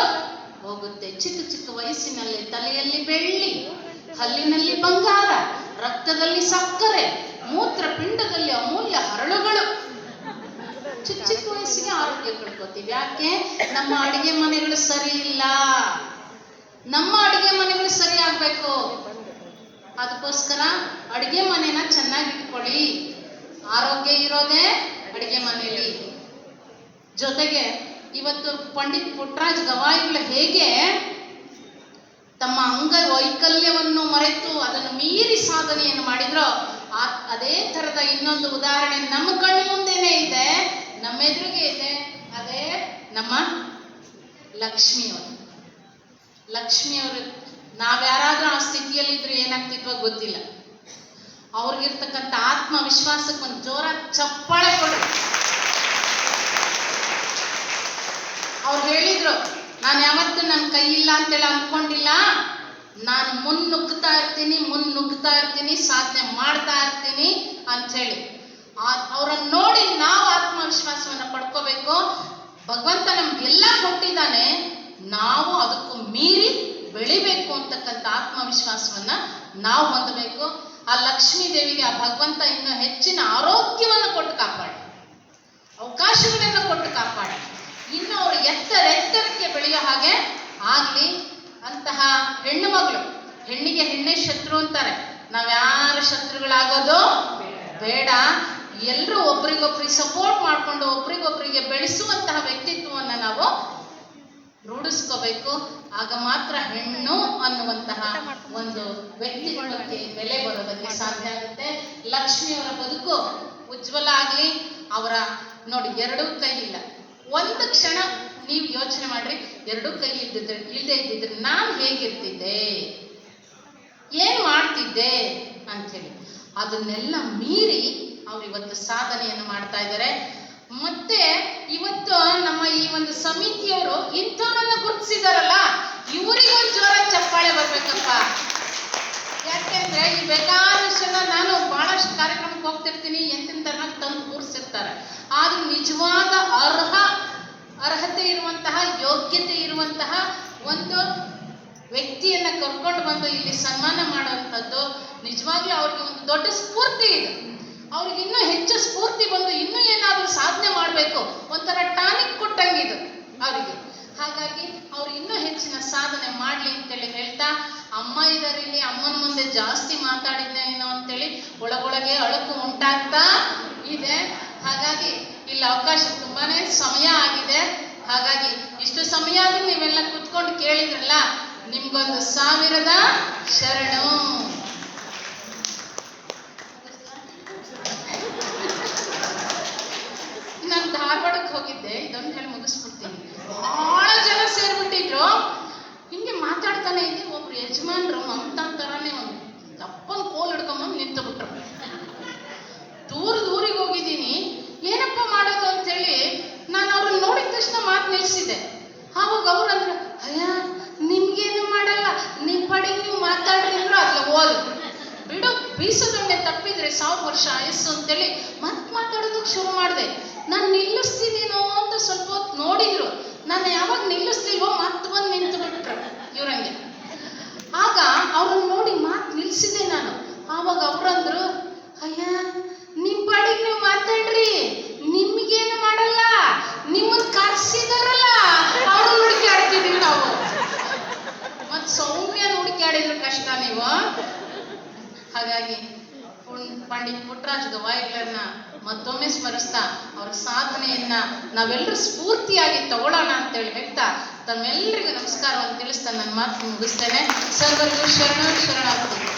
ಹೋಗುತ್ತೆ. ಚಿಕ್ಕ ವಯಸ್ಸಿನಲ್ಲಿ ತಲೆಯಲ್ಲಿ ಬೆಳ್ಳಿ, ಹಲ್ಲಿನಲ್ಲಿ ಬಂಗಾರ, ರಕ್ತದಲ್ಲಿ ಸಕ್ಕರೆ, ಮೂತ್ರಪಿಂಡದಲ್ಲಿ ಅಮೂಲ್ಯ ಹರಳುಗಳು. ಚಿಕ್ಕ ವಯಸ್ಸಿಗೆ ಆರೋಗ್ಯ ಕಳ್ಕೊತೀವಿ. ಯಾಕೆ? ನಮ್ಮ ಅಡಿಗೆ ಮನೆಗಳು ಸರಿ ಇಲ್ಲ. ನಮ್ಮ ಅಡಿಗೆ ಮನೆಗಳು ಸರಿ ಆಗ್ಬೇಕು. ಅದಕ್ಕೋಸ್ಕರ ಅಡಿಗೆ ಮನೆನ ಚೆನ್ನಾಗಿಟ್ಕೊಳ್ಳಿ. ಆರೋಗ್ಯ ಇರೋದೇ ಅಡಿಗೆ ಮನೆಯಲ್ಲಿ. ಜೊತೆಗೆ ಇವತ್ತು ಪಂಡಿತ್ ಪುಟ್ಟರಾಜ್ ಗವಾಯಿಗಳು ಹೇಗೆ ತಮ್ಮ ಅಂಗವೈಕಲ್ಯವನ್ನು ಮರೆತು ಅದನ್ನು ಮೀರಿ ಸಾಧನೆಯನ್ನು ಮಾಡಿದ್ರೋ, ಅದೇ ತರದ ಇನ್ನೊಂದು ಉದಾಹರಣೆ ನಮ್ಮ ಕಣ್ಣು ಮುಂದೆನೇ ಇದೆ, ನಮ್ಮ ಎದುರಿಗೆ ಇದೆ. ಅದೇ ನಮ್ಮ ಲಕ್ಷ್ಮಿಯವರು. ನಾವ್ಯಾರಾದ್ರೂ ಆ ಸ್ಥಿತಿಯಲ್ಲಿದ್ರೆ ಏನಾಗ್ತಿದ್ವೋ ಗೊತ್ತಿಲ್ಲ. ಅವ್ರಿಗಿರ್ತಕ್ಕಂಥ ಆತ್ಮವಿಶ್ವಾಸಕ್ಕೆ ಒಂದು ಜೋರ ಚಪ್ಪಾಳೆ ಕೊಡ್ರಿ. ಅವ್ರು ಹೇಳಿದ್ರು, ನಾನು ಯಾವತ್ತೂ ನನ್ನ ಕೈ ಇಲ್ಲ ಅಂತೆಲ್ಲ ಅಂದ್ಕೊಂಡಿಲ್ಲ. ನಾನು ಮುನ್ನುಗ್ತಾ ಇರ್ತೀನಿ, ಸಾಧನೆ ಮಾಡ್ತಾ ಇರ್ತೀನಿ ಅಂಥೇಳಿ. ಅವರನ್ನು ನೋಡಿ ನಾವು ಆತ್ಮವಿಶ್ವಾಸವನ್ನು ಪಡ್ಕೋಬೇಕು. ಭಗವಂತ ನಮ್ಗೆಲ್ಲ ಕೊಟ್ಟಿದ್ದಾನೆ, ನಾವು ಅದಕ್ಕೂ ಮೀರಿ ಬೆಳಿಬೇಕು ಅಂತಕ್ಕಂಥ ಆತ್ಮವಿಶ್ವಾಸವನ್ನ ನಾವು ಹೊಂದಬೇಕು. ಆ ಲಕ್ಷ್ಮೀ ದೇವಿಗೆ ಆ ಭಗವಂತ ಇನ್ನೂ ಹೆಚ್ಚಿನ ಆರೋಗ್ಯವನ್ನು ಕೊಟ್ಟು ಕಾಪಾಡಿ, ಅವಕಾಶಗಳನ್ನು ಕೊಟ್ಟು ಕಾಪಾಡಿ, ಇನ್ನು ಅವರು ಎತ್ತರಕ್ಕೆ ಬೆಳೆಯೋ ಹಾಗೆ ಆಗಲಿ. ಅಂತಹ ಹೆಣ್ಣು ಮಗಳು, ಹೆಣ್ಣಿಗೆ ಹೆಣ್ಣೆ ಶತ್ರು ಅಂತಾರೆ. ನಾವ್ಯಾರ ಶತ್ರುಗಳಾಗೋದು ಬೇಡ. ಎಲ್ಲರೂ ಒಬ್ರಿಗೊಬ್ರಿಗೆ ಸಪೋರ್ಟ್ ಮಾಡಿಕೊಂಡು ಒಬ್ರಿಗೊಬ್ರಿಗೆ ಬೆಳೆಸುವಂತಹ ವ್ಯಕ್ತಿತ್ವವನ್ನು ನಾವು ರೂಢಿಸ್ಕೋಬೇಕು. ಆಗ ಮಾತ್ರ ಹೆಣ್ಣು ಅನ್ನುವಂತಹ ಒಂದು ವ್ಯಕ್ತಿತ್ವಕ್ಕೆ ಬೆಲೆ ಬರೋದಕ್ಕೆ ಸಾಧ್ಯ ಆಗುತ್ತೆ. ಲಕ್ಷ್ಮಿಯವರ ಬದುಕು ಉಜ್ವಲ ಆಗಲಿ. ಅವರ ನೋಡಿ, ಎರಡೂ ಕೈ ಇಲ್ಲ. ಒಂದು ಕ್ಷಣ ನೀವು ಯೋಚನೆ ಮಾಡ್ರಿ, ಎರಡೂ ಕೈ ಇಲ್ಲದೆ ಇದ್ದಿದ್ರೆ ನಾನು ಹೇಗಿರ್ತಿದ್ದೆ, ಏನ್ ಮಾಡ್ತಿದ್ದೆ ಅಂಥೇಳಿ. ಅದನ್ನೆಲ್ಲ ಮೀರಿ ಅವ್ರು ಇವತ್ತು ಸಾಧನೆಯನ್ನು ಮಾಡ್ತಾ ಇದ್ದಾರೆ. ಮತ್ತೆ ಇವತ್ತು ನಮ್ಮ ಈ ಒಂದು ಸಮಿತಿಯವರು ಇಂಥವ್ರನ್ನ ಗುರುತಿಸಿದಾರಲ್ಲ, ಇವರಿಗೊಂದು ಜೋರ ಚಪ್ಪಾಳೆ ಬರ್ಬೇಕಪ್ಪ. ಯಾಕೆಂದ್ರೆ ಈ ಬೇಕಾದಷ್ಟು ಜನ, ನಾನು ಬಹಳಷ್ಟು ಕಾರ್ಯಕ್ರಮಕ್ಕೆ ಹೋಗ್ತಿರ್ತೀನಿ, ಎಂತೆಂಥವ್ರನ್ನ ತಂದು ಕೂರಿಸಿರ್ತಾರೆ. ಆದ್ರೂ ನಿಜವಾದ ಅರ್ಹತೆ ಇರುವಂತಹ, ಯೋಗ್ಯತೆ ಇರುವಂತಹ ಒಂದು ವ್ಯಕ್ತಿಯನ್ನ ಕರ್ಕೊಂಡು ಬಂದು ಇಲ್ಲಿ ಸನ್ಮಾನ ಮಾಡುವಂಥದ್ದು ನಿಜವಾಗ್ಲೂ ಅವ್ರಿಗೆ ಒಂದು ದೊಡ್ಡ ಸ್ಫೂರ್ತಿ ಇದೆ. ಅವ್ರಿಗೆ ಇನ್ನೂ ಹೆಚ್ಚು ಸ್ಫೂರ್ತಿ ಬಂದು ಇನ್ನೂ ಏನಾದರೂ ಸಾಧನೆ ಮಾಡಬೇಕು, ಒಂಥರ ಟಾನಿಕ್ ಕೊಟ್ಟಂಗಿದು ಅವರಿಗೆ. ಹಾಗಾಗಿ ಅವ್ರು ಇನ್ನೂ ಹೆಚ್ಚಿನ ಸಾಧನೆ ಮಾಡಲಿ ಅಂತೇಳಿ ಹೇಳ್ತಾ, ಅಮ್ಮ ಇದ್ದಾರೆ ಇಲ್ಲಿ, ಅಮ್ಮನ ಮುಂದೆ ಜಾಸ್ತಿ ಮಾತಾಡಿದ್ದೆ ಏನೋ ಅಂತೇಳಿ ಒಳಗೊಳಗೆ ಅಳುಕು ಉಂಟಾಗ್ತಾ ಇದೆ. ಹಾಗಾಗಿ ಇಲ್ಲಿ ಅವಕಾಶ ತುಂಬಾನೇ ಸಮಯ ಆಗಿದೆ. ಹಾಗಾಗಿ ಇಷ್ಟು ಸಮಯ ಆದ್ರೂ ನೀವೆಲ್ಲ ಕುತ್ಕೊಂಡು ಕೇಳಿದ್ರಲ್ಲ, ನಿಮ್ಗೊಂದು 1000 ಶರಣು. ನಾನು ಧಾರವಾಡಕ್ಕೆ ಹೋಗಿದ್ದೆ, ಇದೊಂದು ಹೇಳಿ ಮುಗಿಸ್ಬಿಡ್ತೀನಿ. ಬಹಳ ಜನ ಸೇರ್ಬಿಟ್ಟಿದ್ರು. ಹಿಂಗೆ ಮಾತಾಡ್ತಾನೆ ಇದ್ದೆ. ಒಬ್ರು ಯಜಮಾನ್ರು ಮಮತಾ ತರಾನೇ ಒಂದು ದಪ್ಪನ ಕೋಲ್ ಹಿಡ್ಕೊಂಬಂದು ನಿಂತು ಬಿಟ್ರು. ದೂರಿಗೆ ಹೋಗಿದ್ದೀನಿ, ಏನಪ್ಪ ಮಾಡೋದು ಅಂತೇಳಿ ನಾನು ಅವ್ರನ್ನ ನೋಡಿದ ತಕ್ಷಣ ಮಾತು ನಿಲ್ಸಿದ್ದೆ. ಆವಾಗ ಅವ್ರು ಅಂದ್ರು, ಅಯ್ಯ ನಿಮ್ಗೇನು ಮಾಡಲ್ಲ, ನಿಮ್ಮ ಪಡೆಗೆ ನೀವು ಮಾತಾಡ್ರಿ ಅಂದ್ರು. ಅದ್ಲ ಹೋದ್ರು. ಬಿಡು, ಬೀಸೋದೊಣ್ಣೆ ತಪ್ಪಿದ್ರೆ 1000 ವರ್ಷ ಆಯಸ್ಸು ಅಂತೇಳಿ ಮತ್ತೆ ಮಾತಾಡೋದಕ್ಕೆ ಶುರು ಮಾಡಿದೆ. ನಾನು ನಿಲ್ಲಿಸ್ತೀನೇನೋ ಅಂತ ಸ್ವಲ್ಪ ಹೊತ್ತು ನೋಡಿದ್ರು. ನಾನು ಯಾವಾಗ ನಿಲ್ಲಿಸ್ತಿಲ್ವೋ ಮತ್ತೆ ಬಂದು ನಿಂತು ಬಿಟ್ರು ಇವ್ರಂಗೆ. ಆಗ ಅವ್ರನ್ನ ನೋಡಿ ಮಾತು ನಿಲ್ಸಿದೆ ನಾನು. ಆವಾಗ ಅವ್ರಂದ್ರು, ಅಯ್ಯ ನಿಮ್ಮ ಪಾಡಿಗೆ ನೀವು ಮಾತಾಡ್ರಿ, ನಿಮ್ಗೇನು ಮಾಡಲ್ಲ, ನಿಮ್ಮನ್ನ ಕರ್ಸಿದಾರಲ್ಲ ಅವ್ರನ್ನ ಹುಡುಕಾಡ್ತಿದೀವಿ ನಾವು. ಮತ್ ಸೌಮ್ಯ ಹುಡುಕಾಡಿದ್ರು ಕಷ್ಟ ನೀವು. ಹಾಗಾಗಿ ಪಂಡಿತ್ ಪುಟ್ಟರಾಜ ಗವಾಯಿಗಳನ್ನ ಮತ್ತೊಮ್ಮೆ ಸ್ಮರಿಸ್ತಾ ಅವ್ರ ಸಾಧನೆಯನ್ನ ನಾವೆಲ್ಲರೂ ಸ್ಫೂರ್ತಿಯಾಗಿ ತಗೊಳ್ಳೋಣ ಅಂತೇಳಿ ಹೇಳ್ತಾ ತಮ್ಮೆಲ್ಲರಿಗೂ ನಮಸ್ಕಾರವನ್ನು ತಿಳಿಸ್ತಾ ನನ್ನ ಮಾತು ಮುಗಿಸ್ತೇನೆ. ಸರ್ವರಿಗೂ ಶರಣಾರ್ಥಿ.